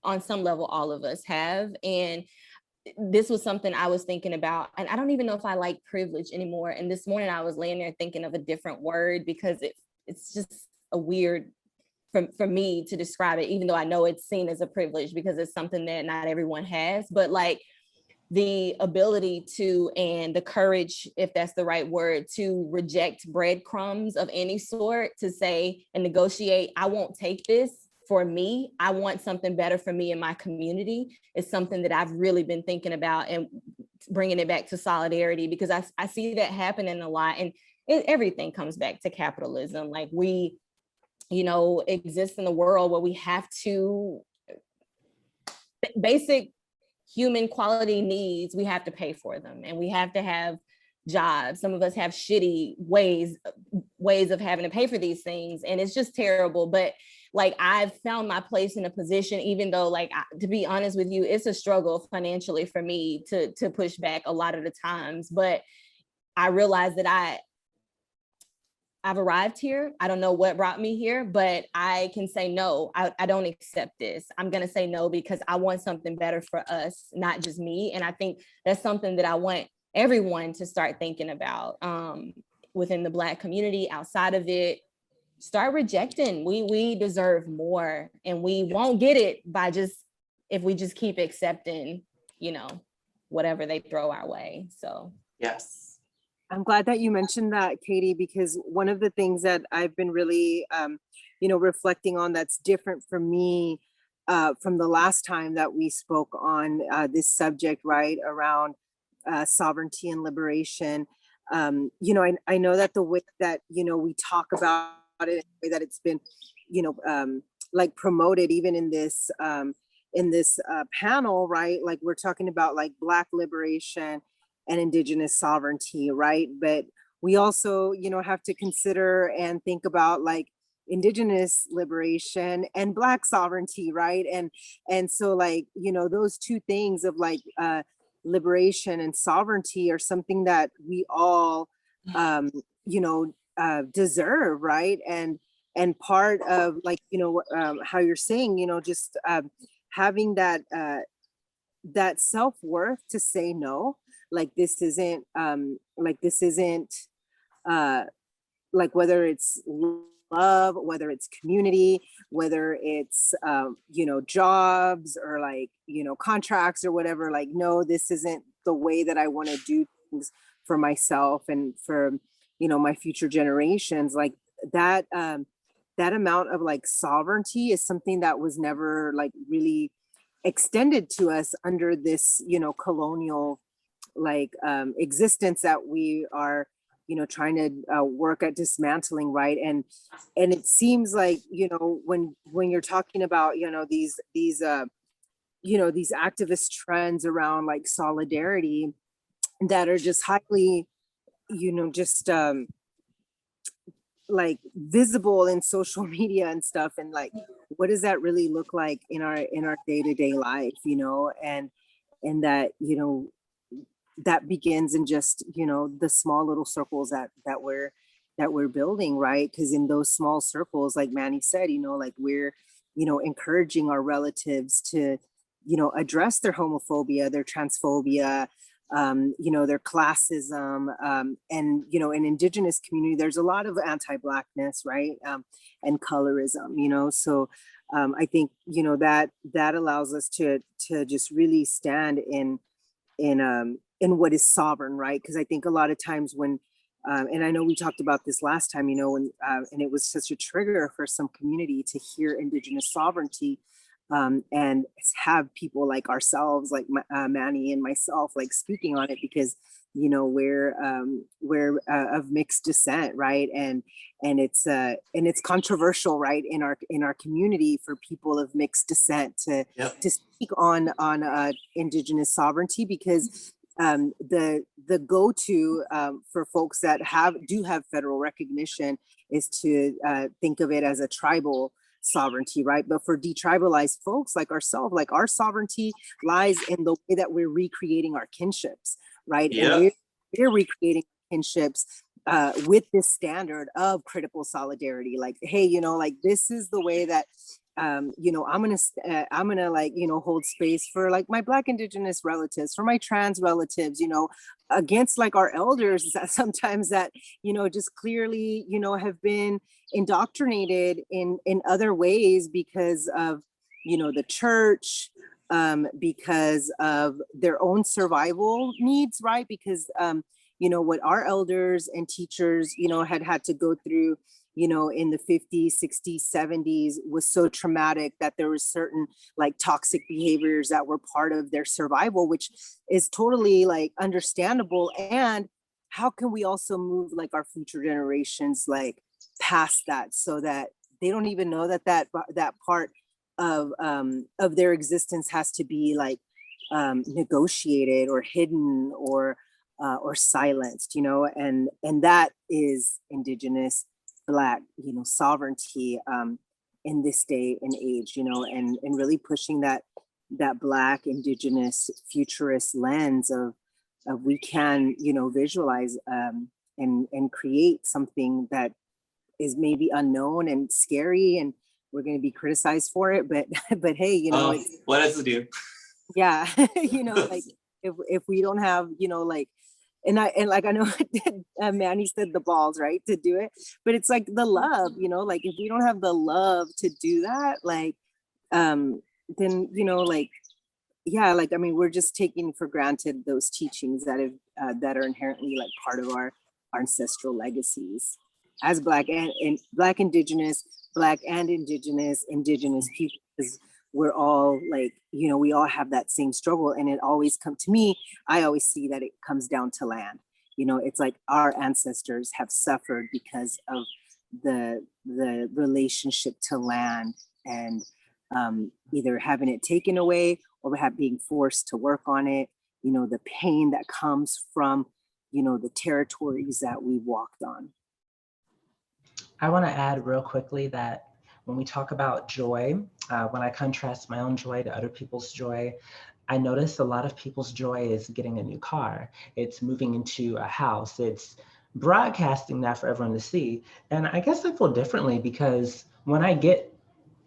on some level, all of us have. And this was something I was thinking about, and I don't even know if I like privilege anymore. And this morning I was laying there thinking of a different word, because it's just a weird for me to describe it, even though I know it's seen as a privilege because it's something that not everyone has. But like, the ability to, and the courage, if that's the right word, to reject breadcrumbs of any sort, to say and negotiate, I won't take this for me. I want something better for me and my community, is something that I've really been thinking about, and bringing it back to solidarity, because I see that happening a lot. And everything comes back to capitalism. Like, we, exist in a world where we have to, basic human quality needs, we have to pay for them, and we have to have jobs. Some of us have shitty ways of having to pay for these things, and it's just terrible. But like, I've found my place in a position, even though, like, to be honest with you, it's a struggle financially for me to push back a lot of the times. But I realize that I've arrived here. I don't know what brought me here, but I can say no. I don't accept this. I'm going to say no, because I want something better for us, not just me. And I think that's something that I want everyone to start thinking about, within the Black community, outside of it. Start rejecting. We deserve more, and we won't get it if we just keep accepting, whatever they throw our way. So Yes. I'm glad that you mentioned that, Katie, because one of the things that I've been really, reflecting on, that's different for me from the last time that we spoke on this subject, right, around sovereignty and liberation. I know that the way that, we talk about it, the way that it's been, like promoted, even in this panel, right? Like, we're talking about like Black liberation and Indigenous sovereignty, right? But we also, have to consider and think about like Indigenous liberation and Black sovereignty, right? And so, like, those two things of like liberation and sovereignty are something that we all, deserve, right? And part of like, how you're saying, just having that self-worth to say no. Like, this isn't like, whether it's love, whether it's community, whether it's jobs, or like contracts or whatever. Like, no, this isn't the way that I want to do things for myself and for my future generations. Like, that amount of like sovereignty is something that was never like really extended to us under this colonial like existence that we are trying to work at dismantling, right? And it seems like, when you're talking about, these activist trends around like solidarity that are just highly, just like visible in social media and stuff, and like, what does that really look like in our day-to-day life, and that, that begins in just, the small little circles that we're building, right? Because in those small circles, like Manny said, like we're, encouraging our relatives to, address their homophobia, their transphobia, their classism, and, in Indigenous community, there's a lot of anti-Blackness, right? And colorism, so I think, that allows us to just really stand in what is sovereign, right? Because I think a lot of times when, and I know we talked about this last time, when, and it was such a trigger for some community to hear Indigenous sovereignty, and have people like ourselves, like Manny and myself, like speaking on it, because we're of mixed descent, right? And it's controversial, right, in our community for people of mixed descent to speak on Indigenous sovereignty, because the go-to for folks that do have federal recognition is to think of it as a tribal sovereignty, right? But for detribalized folks like ourselves, like our sovereignty lies in the way that we're recreating our kinships, right? And we're recreating kinships with this standard of critical solidarity. Like, hey, like this is the way that I'm gonna like, hold space for like my Black Indigenous relatives, for my trans relatives, against like our elders that sometimes that, just clearly, have been indoctrinated in other ways because of, the church, because of their own survival needs, right? Because, what our elders and teachers, had to go through, in the 50s, 60s, 70s was so traumatic that there was certain like toxic behaviors that were part of their survival, which is totally like understandable. And how can we also move like our future generations like past that, so that they don't even know that part of their existence has to be like negotiated or hidden or silenced, and that is Indigenous Black, sovereignty in this day and age, and really pushing that Black Indigenous futurist lens of we can, visualize and create something that is maybe unknown and scary, and we're going to be criticized for it, but hey, what does it do? Yeah, like if we don't have, like, and I know Manny said the balls, right, to do it, but it's like the love, like if we don't have the love to do that, like, then, like, yeah, like, I mean, we're just taking for granted those teachings that are inherently like part of our ancestral legacies as Black and Black Indigenous, Black and Indigenous people, because we're all like, we all have that same struggle. And it always to me, I always see that it comes down to land. It's like our ancestors have suffered because of the relationship to land, and either having it taken away or being forced to work on it, the pain that comes from, the territories that we walked on. I want to add real quickly that when we talk about joy, when I contrast my own joy to other people's joy, I notice a lot of people's joy is getting a new car. It's moving into a house. It's broadcasting that for everyone to see. And I guess I feel differently, because when I get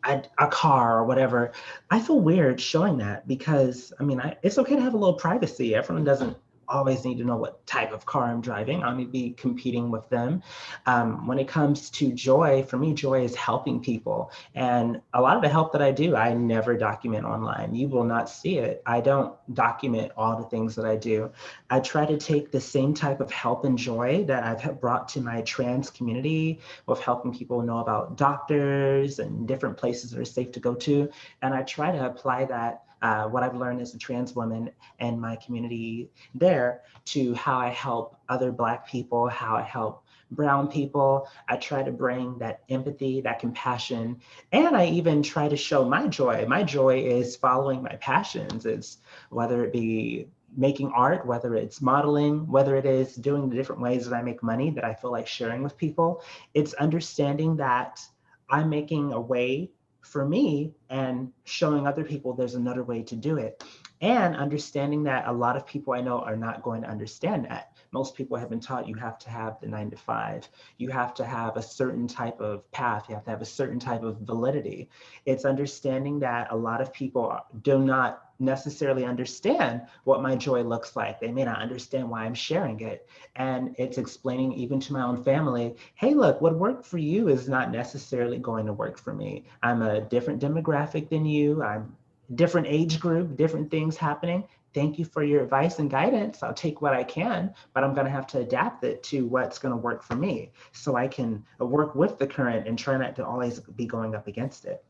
a car or whatever, I feel weird showing that, because I mean, it's okay to have a little privacy. Everyone doesn't always need to know what type of car I'm driving. I need to be competing with them. When it comes to joy, for me, joy is helping people. And a lot of the help that I do, I never document online. You will not see it. I don't document all the things that I do. I try to take the same type of help and joy that I've brought to my trans community with helping people know about doctors and different places that are safe to go to. And I try to apply that what I've learned as a trans woman and my community there to how I help other Black people, how I help brown people. I try to bring that empathy, that compassion, and I even try to show my joy. My joy is following my passions. It's whether it be making art, whether it's modeling, whether it is doing the different ways that I make money that I feel like sharing with people. It's understanding that I'm making a way for me and showing other people there's another way to do it. And understanding that a lot of people I know are not going to understand that. Most people have been taught you have to have the 9 to 5. You have to have a certain type of path. You have to have a certain type of validity. It's understanding that a lot of people do not necessarily understand what my joy looks like. They may not understand why I'm sharing it. And it's explaining even to my own family, hey, look, what worked for you is not necessarily going to work for me. I'm a different demographic than you. I'm different age group, different things happening. Thank you for your advice and guidance. I'll take what I can, but I'm going to have to adapt it to what's going to work for me so I can work with the current and try not to always be going up against it.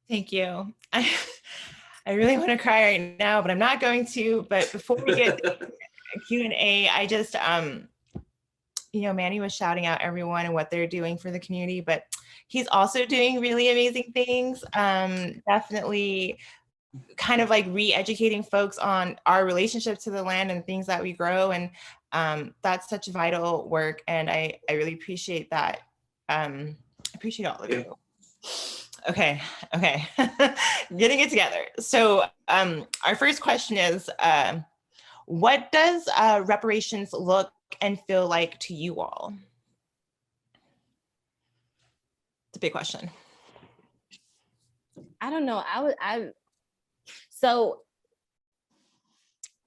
Thank you. I really want to cry right now, but I'm not going to. But before we get Q&A, I just, Manny was shouting out everyone and what they're doing for the community, but he's also doing really amazing things. Definitely kind of like re-educating folks on our relationship to the land and things that we grow. And that's such vital work. And I really appreciate that. I appreciate all of you. Okay. Getting it together. So our first question is, what does reparations look and feel like to you all? It's a big question. I don't know. So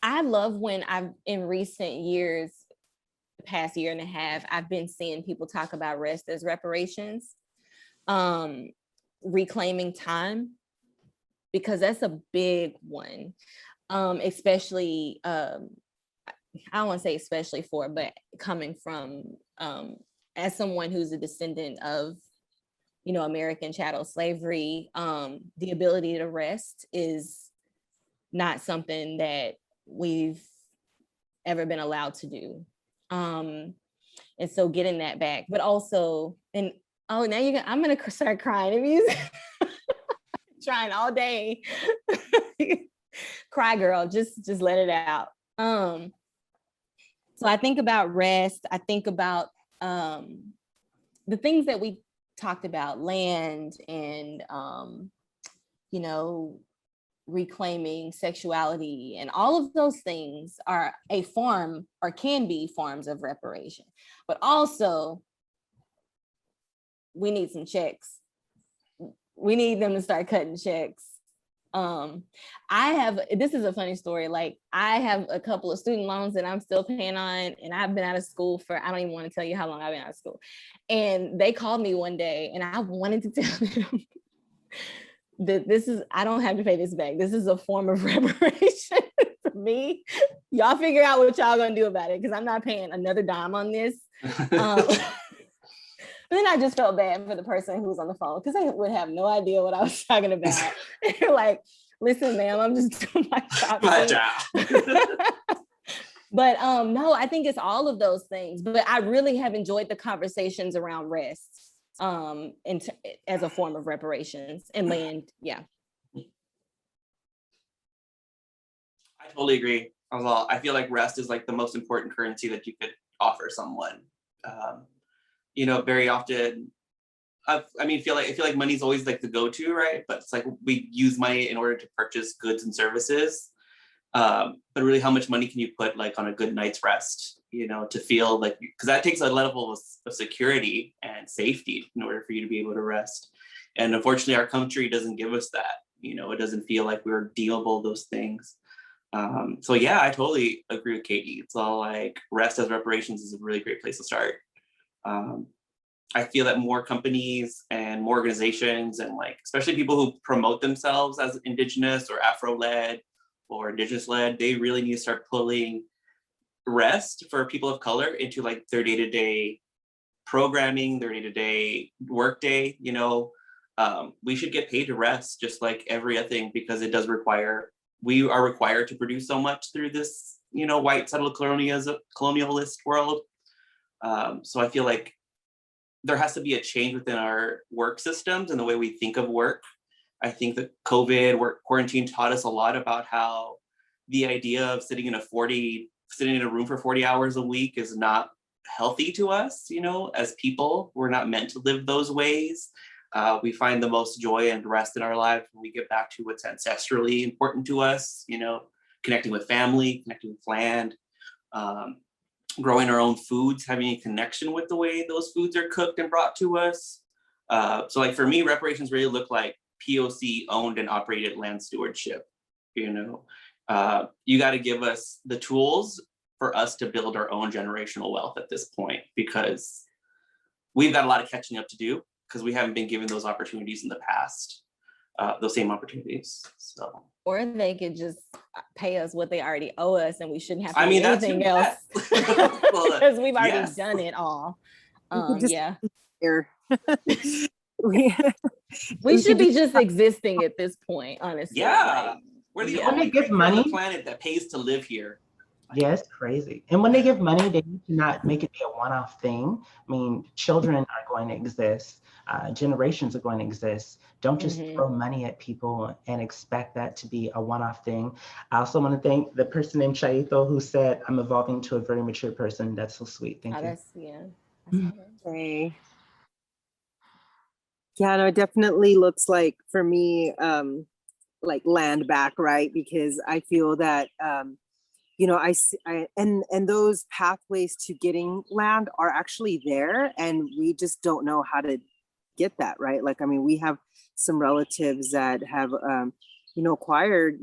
I love when in recent years, the past year and a half, I've been seeing people talk about rest as reparations, reclaiming time, because that's a big one, especially, I don't want to say especially for, but coming from, as someone who's a descendant of, American chattel slavery, the ability to rest is not something that we've ever been allowed to do. And so getting that back, but also, and now I'm going to start crying. Trying all day. Cry, girl, just let it out. So I think about rest. I think about the things that we talked about, land and, reclaiming sexuality, and all of those things are a form or can be forms of reparation. But also, we need some checks. We need them to start cutting checks. This is a funny story. Like, I have a couple of student loans that I'm still paying on, and I've been out of school for, I don't even want to tell you how long I've been out of school. And they called me one day and I wanted to tell them that I don't have to pay this back. This is a form of reparation for me. Y'all figure out what y'all gonna do about it, because I'm not paying another dime on this. But then I just felt bad for the person who was on the phone, because they would have no idea what I was talking about. They're like, listen, ma'am, I'm just doing my job. But no, I think it's all of those things. But I really have enjoyed the conversations around rest as a form of reparations and land. Yeah. I totally agree. I feel like rest is like the most important currency that you could offer someone. Very often, I feel like money's always like the go-to, right? But it's like we use money in order to purchase goods and services. But really, how much money can you put like on a good night's rest, to feel like, because that takes a level of security and safety in order for you to be able to rest. And unfortunately, our country doesn't give us that. It doesn't feel like we're dealable those things. So yeah, I totally agree with Katie. It's all like rest as reparations is a really great place to start. I feel that more companies and more organizations, and like especially people who promote themselves as Indigenous or Afro-led or Indigenous-led, they really need to start pulling rest for people of color into like their day-to-day programming, their day-to-day workday. We should get paid to rest, just like every other thing, because it does require, we are required to produce so much through this, white settled colonialist world. So I feel like there has to be a change within our work systems and the way we think of work. I think that quarantine taught us a lot about how the idea of sitting in a room for 40 hours a week is not healthy to us, as people. We're not meant to live those ways. We find the most joy and rest in our lives when we get back to what's ancestrally important to us, connecting with family, connecting with land, growing our own foods, having a connection with the way those foods are cooked and brought to us. So like for me, reparations really look like POC owned and operated land stewardship. You got to give us the tools for us to build our own generational wealth at this point, because we've got a lot of catching up to do, because we haven't been given those opportunities in the past, those same opportunities. So, or they could just pay us what they already owe us, and we shouldn't have to I do mean, anything else because we've already yes. done it all. Yeah. We should be just existing at this point, honestly. Yeah, we're the only creature on the planet that pays to live here. Yeah, it's crazy. And when they give money, they need to not make it be a one-off thing. I mean, children are going to exist. Generations are going to exist. Don't just throw money at people and expect that to be a one-off thing. I also want to thank the person named Chaito who said, "I'm evolving to a very mature person." That's so sweet. Thank you. Okay. Yeah, no, it definitely looks like for me, like land back, right? Because I feel that, and those pathways to getting land are actually there, and we just don't know how to get that, right? Like, I mean, we have some relatives that have, acquired,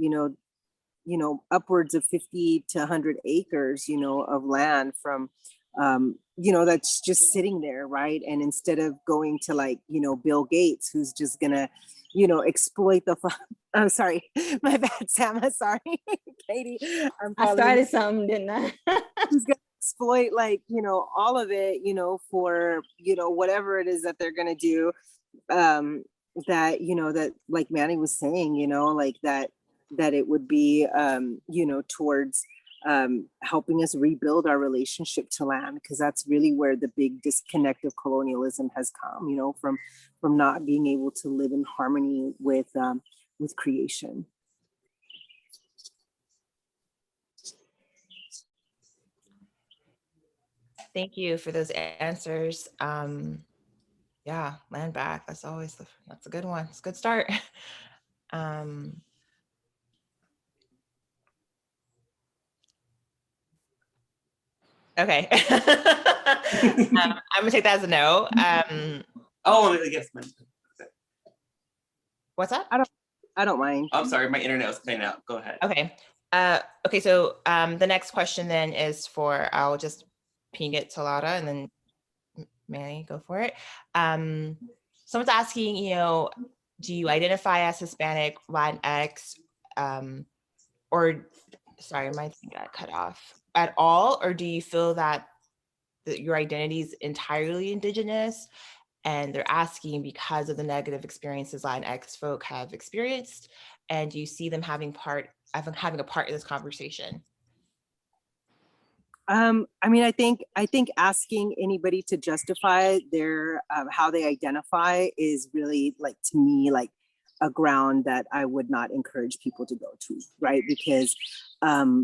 upwards of 50 to 100 acres, of land from, that's just sitting there, right? And instead of going to like, Bill Gates, who's just gonna, exploit the, I'm sorry, my bad, Sam, sorry, Katie. I started something, didn't I? Who's gonna exploit like, all of it, for, whatever it is that they're gonna do. That, that like Manny was saying, like that it would be, towards helping us rebuild our relationship to land, because that's really where the big disconnect of colonialism has come, from not being able to live in harmony with creation. Thank you for those answers. Yeah, land back. That's a good one. It's a good start. Okay. I'm gonna take that as a no. Yes, What's that? I don't mind. I'm sorry, my internet was cutting out. Go ahead. Okay. Okay, so the next question then is I'll just ping it to Lara and then Manny, go for it. Someone's asking, do you identify as Hispanic, Latinx, or sorry, my thing got cut off at all, or do you feel that your identity is entirely Indigenous? And they're asking because of the negative experiences Latinx folk have experienced, and do you see them having a part in this conversation? I mean, I think asking anybody to justify their how they identify is really, like, to me, like a ground that I would not encourage people to go to, right? Because I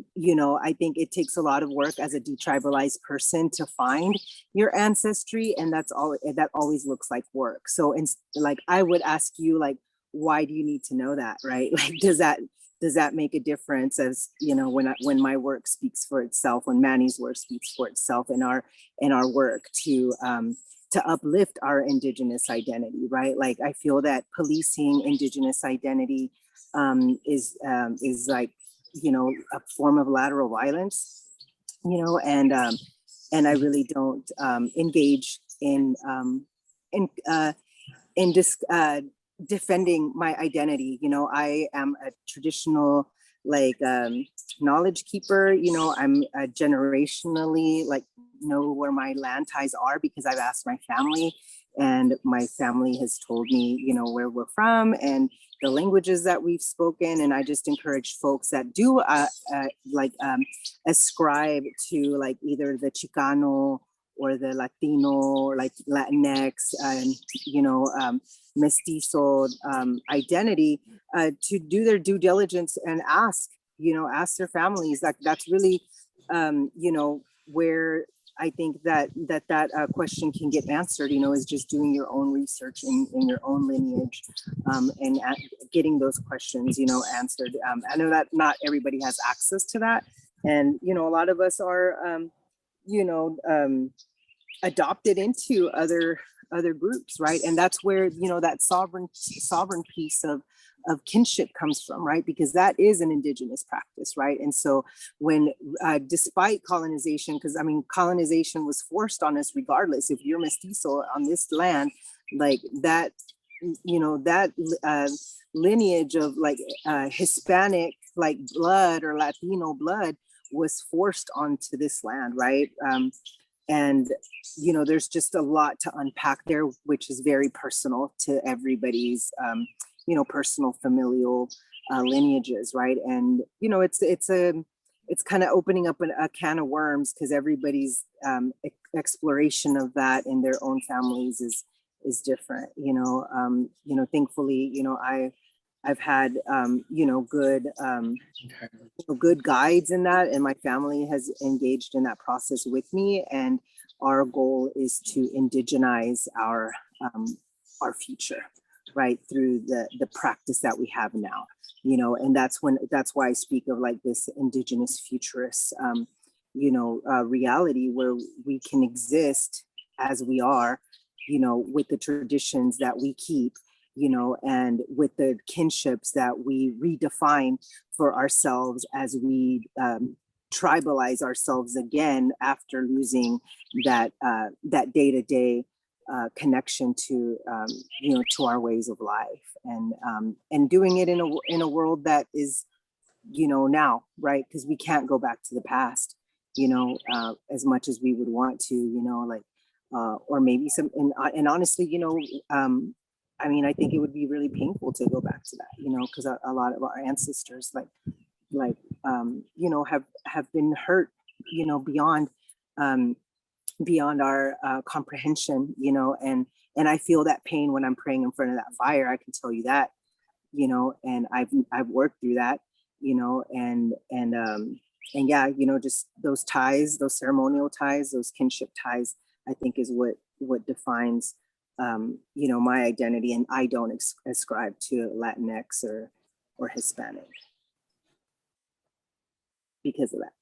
think it takes a lot of work as a detribalized person to find your ancestry, and that always looks like work. So, like, I would ask you, like, why do you need to know that, right? Like, does that make a difference, as when my work speaks for itself, when Manny's work speaks for itself, in our work to uplift our Indigenous identity, right? Like, I feel that policing Indigenous identity is like, a form of lateral violence, and I really don't engage in defending my identity. I am a traditional, like, knowledge keeper. I'm generationally, like, know where my land ties are because I've asked my family, and my family has told me, you know, where we're from and the languages that we've spoken. And I just encourage folks that do ascribe to like either the Chicano or the Latino, or like Latinx, you know, mestizo identity, to do their due diligence and ask, you know, ask their families. That's really, you know, where I think that question can get answered, you know, is just doing your own research in your own lineage, and getting those questions, you know, answered. I know that not everybody has access to that. And, you know, a lot of us are, you know, adopted into other groups, right? And that's where, you know, that sovereign piece of kinship comes from, right? Because that is an indigenous practice, right? And so when, despite colonization, because I mean, colonization was forced on us regardless. If you're mestizo on this land, like that, you know, that lineage of like Hispanic like blood or Latino blood was forced onto this land, right? And, you know, there's just a lot to unpack there, which is very personal to everybody's, you know, personal familial lineages, right? And, you know, it's kind of opening up a can of worms, because everybody's exploration of that in their own families is different, you know, thankfully, you know, I've had, you know, good guides in that, and my family has engaged in that process with me. And our goal is to indigenize our future, right, through the practice that we have now, you know. And that's why I speak of like this indigenous futurist, you know, reality where we can exist as we are, you know, with the traditions that we keep, you know, and with the kinships that we redefine for ourselves as we tribalize ourselves again after losing that day-to-day connection to, you know, to our ways of life, and doing it in a world that is, you know, now, right? Because we can't go back to the past, you know, as much as we would want to, you know, like, or maybe and honestly, you know, I mean, I think it would be really painful to go back to that, you know, because a lot of our ancestors, like, you know, have been hurt, you know, beyond our comprehension, you know, and I feel that pain when I'm praying in front of that fire. I can tell you that, you know, and I've worked through that, you know, and yeah, you know, just those ties, those ceremonial ties, those kinship ties, I think is what defines, you know, my identity. And I don't ascribe to Latinx or Hispanic because of that.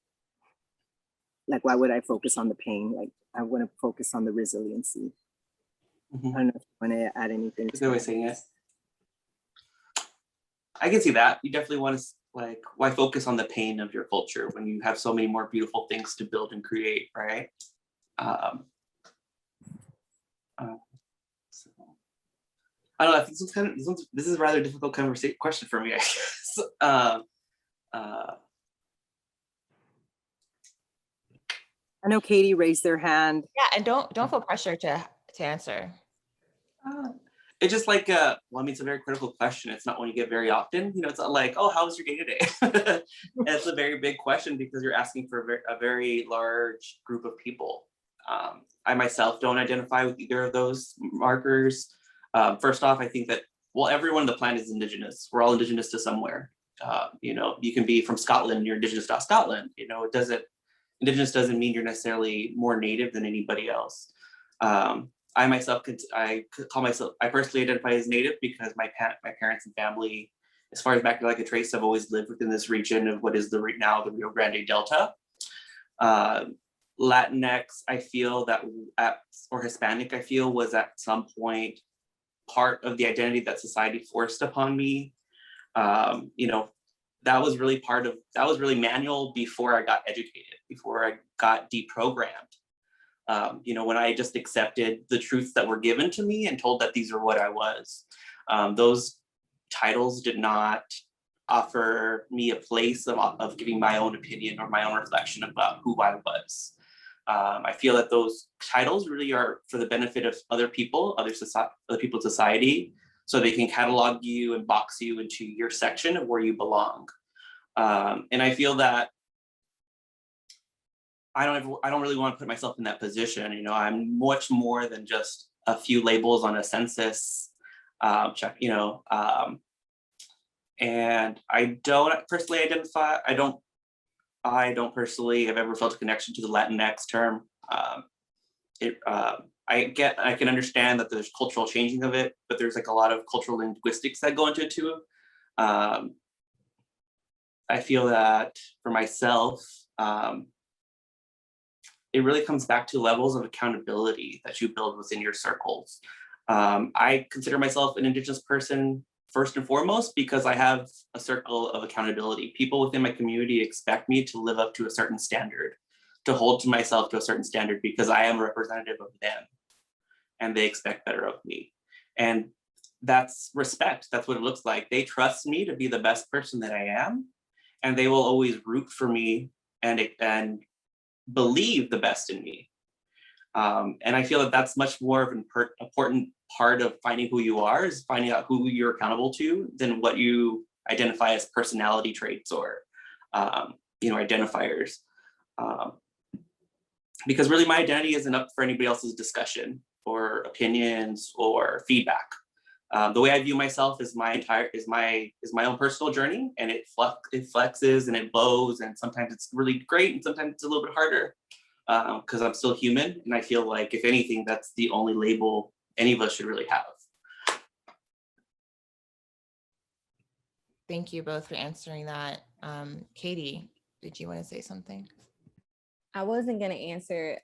Like, why would I focus on the pain? Like, I want to focus on the resiliency. I don't know if you want to add anything. There's no way saying it. I can see that. You definitely want to, like, why focus on the pain of your culture when you have so many more beautiful things to build and create, right? So, I don't know. I think this is a rather difficult question for me, I guess. I know Katie raised their hand. Yeah, and don't feel pressure to answer. It's just like, well, I mean, it's a very critical question. It's not one you get very often. You know, it's not like, oh, how was your day today? It's a very big question because you're asking for a very large group of people. I myself don't identify with either of those markers. First off, I think that, well, everyone on the planet is indigenous. We're all indigenous to somewhere. You know, you can be from Scotland, you're indigenous to Scotland. You know, indigenous doesn't mean you're necessarily more native than anybody else. I myself, I personally identify as native because my parents and family, as far as back as I could trace, have always lived within this region of what is now the Rio Grande Delta. Latinx, I feel that, or Hispanic, I feel, was at some point part of the identity that society forced upon me. You know, that was really manual before I got educated, before I got deprogrammed. You know, when I just accepted the truths that were given to me and told that these are what I was. Those titles did not offer me a place of giving my own opinion or my own reflection about who I was. I feel that those titles really are for the benefit of other people, other people in society, so they can catalog you and box you into your section of where you belong. And I feel that I don't really want to put myself in that position. You know, I'm much more than just a few labels on a census check, you know, and I don't personally identify, I don't personally have ever felt a connection to the Latinx term. I can understand that there's cultural changing of it, but there's like a lot of cultural linguistics that go into it too. I feel that for myself, it really comes back to levels of accountability that you build within your circles. I consider myself an Indigenous person first and foremost because I have a circle of accountability. People within my community expect me to live up to a certain standard, to hold to myself to a certain standard because I am a representative of them and they expect better of me. And that's respect. That's what it looks like. They trust me to be the best person that I am, and they will always root for me and believe the best in me. And I feel that that's much more of an important part of finding who you are, is finding out who you're accountable to than what you identify as personality traits or, identifiers. Because really my identity isn't up for anybody else's discussion or opinions or feedback. The way I view myself is my own personal journey, and it flexes and it blows, and sometimes it's really great and sometimes it's a little bit harder because I'm still human, and I feel like if anything, that's the only label any of us should really have. Thank you both for answering that. Katie, did you want to say something? I wasn't going to answer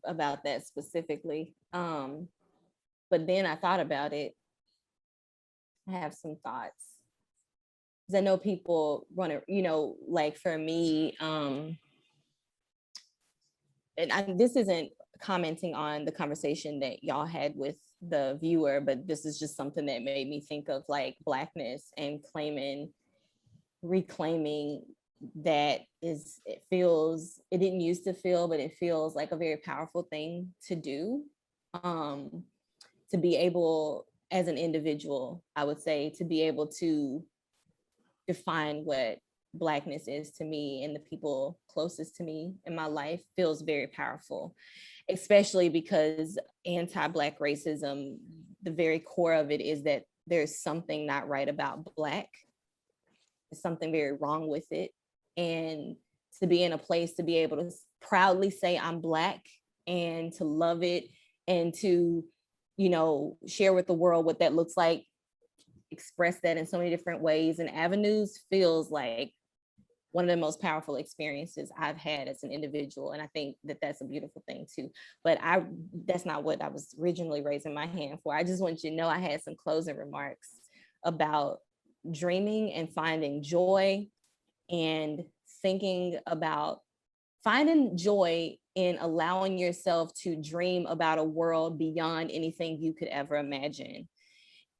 about that specifically, but then I thought about it. I have some thoughts. Because I know people want to, like for me, this isn't commenting on the conversation that y'all had with the viewer, but this is just something that made me think of like Blackness and reclaiming that it didn't used to feel, but it feels like a very powerful thing to do, to be able, as an individual, I would say, to be able to define what Blackness is to me and the people closest to me in my life feels very powerful, especially because anti-Black racism, the very core of it is that there's something not right about Black. There's something very wrong with it. And to be in a place to be able to proudly say I'm Black and to love it and to, share with the world what that looks like, express that in so many different ways and avenues, feels like one of the most powerful experiences I've had as an individual. And I think that that's a beautiful thing too. But that's not what I was originally raising my hand for. I just want you to know I had some closing remarks about dreaming and finding joy and thinking about finding joy in allowing yourself to dream about a world beyond anything you could ever imagine.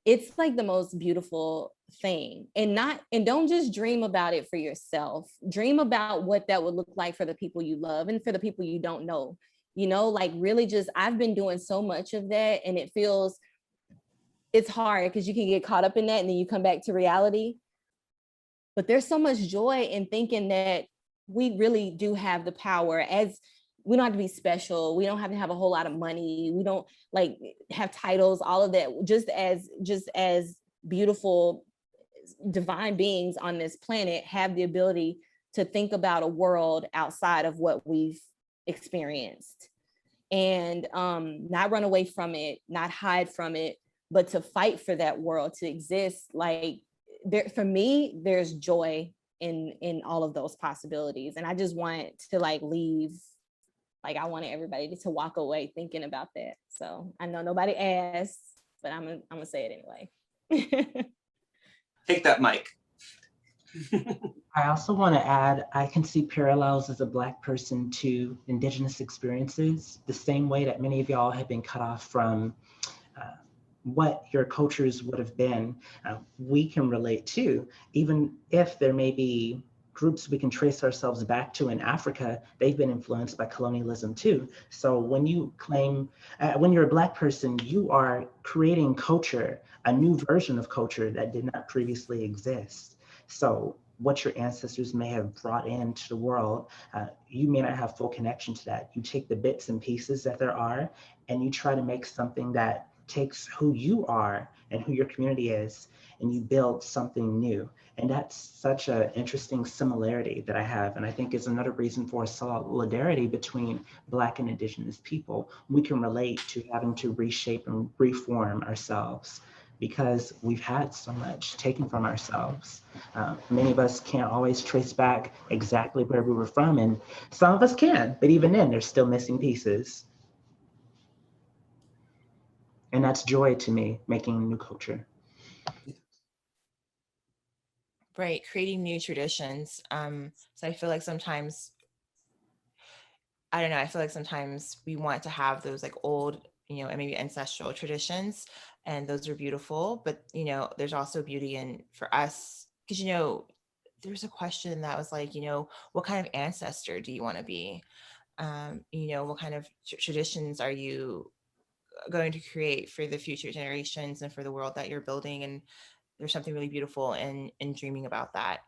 It's like the most beautiful thing. And don't just dream about it for yourself. Dream about what that would look like for the people you love and for the people you don't know. Like really just, I've been doing so much of that, and it's hard because you can get caught up in that and then you come back to reality. But there's so much joy in thinking that we really do have the power. As we don't have to be special. We don't have to have a whole lot of money. We don't have titles, all of that. Just as beautiful divine beings on this planet have the ability to think about a world outside of what we've experienced, and not run away from it, not hide from it, but to fight for that world to exist. For me, there's joy in all of those possibilities. And I just want to leave, I wanted everybody to walk away thinking about that. So I know nobody asked, but I'm gonna say it anyway. Take that mic. I also want to add, I can see parallels as a Black person to Indigenous experiences, the same way that many of y'all have been cut off from what your cultures would have been. We can relate to, even if there may be groups we can trace ourselves back to in Africa, they've been influenced by colonialism too. So when you claim, when you're a Black person, you are creating culture, a new version of culture that did not previously exist. So what your ancestors may have brought into the world, you may not have full connection to that. You take the bits and pieces that there are, and you try to make something that takes who you are and who your community is, and you build something new. And that's such an interesting similarity that I have. And I think is another reason for solidarity between Black and Indigenous people. We can relate to having to reshape and reform ourselves because we've had so much taken from ourselves. Many of us can't always trace back exactly where we were from, and some of us can, but even then, there's still missing pieces. And that's joy to me, making a new culture. Right, creating new traditions. So I feel like sometimes, I don't know, I feel like sometimes we want to have those like old, and maybe ancestral traditions, and those are beautiful, but there's also beauty in for us, because there's a question that was like, what kind of ancestor do you want to be? What kind of traditions are you going to create for the future generations and for the world that you're building? And there's something really beautiful in dreaming about that.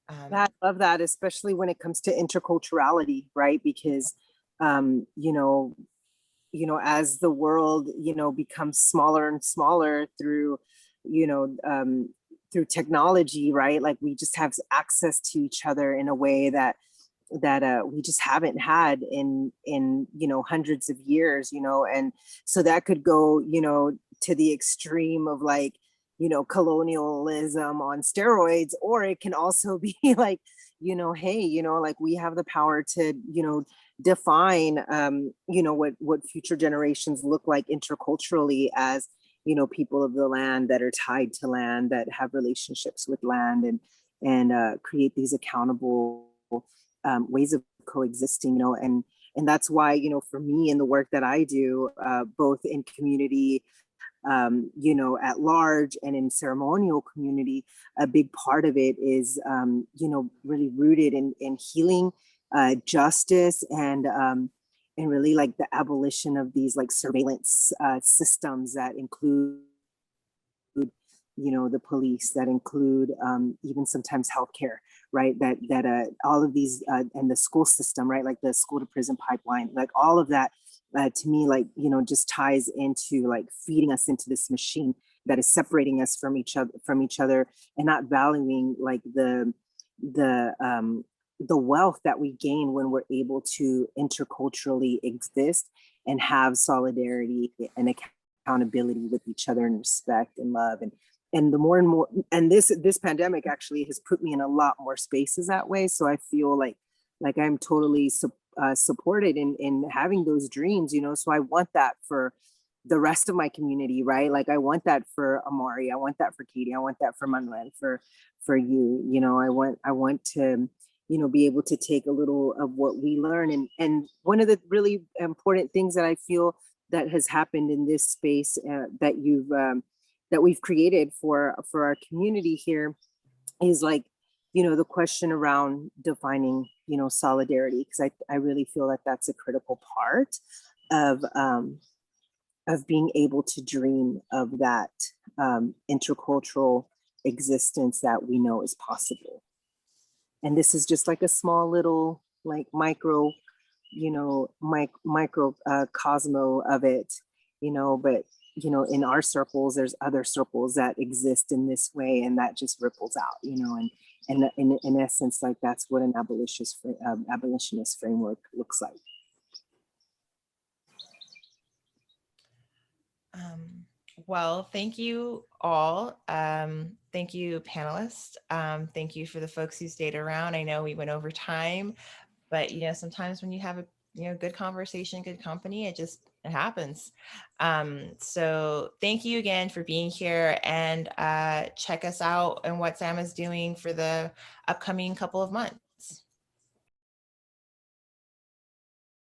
I love that, especially when it comes to interculturality, right? Because, as the world, becomes smaller and smaller through, you know, um, through technology, right? Like we just have access to each other in a way that we just haven't had in hundreds of years, and so that could go to the extreme of like colonialism on steroids, or it can also be like hey, like we have the power to define what future generations look like interculturally as people of the land that are tied to land, that have relationships with land, and create these accountable ways of coexisting, and that's why, for me in the work that I do, both in community, at large and in ceremonial community, a big part of it is, really rooted in healing, justice, and really like the abolition of these like surveillance systems that include the police, that include even sometimes healthcare, right? That all of these and the school system, right? Like the school to prison pipeline, like all of that to me, like just ties into like feeding us into this machine that is separating us from each other, and not valuing like the wealth that we gain when we're able to interculturally exist and have solidarity and accountability with each other, and respect and love, and the more and more, and this pandemic actually has put me in a lot more spaces that way. So I feel like I'm totally supported in having those dreams, so I want that for the rest of my community, right? Like I want that for Aamori, I want that for Katie, I want that for Manuel, for you, I want to be able to take a little of what we learn, and one of the really important things that I feel that has happened in this space that we've created for our community here is like the question around defining solidarity, because I really feel that that's a critical part of being able to dream of that intercultural existence that we know is possible. And this is just like a small little like micro cosmo of it, but in our circles there's other circles that exist in this way, and that just ripples out, and in essence, like that's what an abolitionist framework looks like. Well, thank you all. Thank you, panelists. Thank you for the folks who stayed around. I know we went over time, but sometimes when you have a good conversation, good company, it happens. So thank you again for being here, and check us out and what Sam is doing for the upcoming couple of months.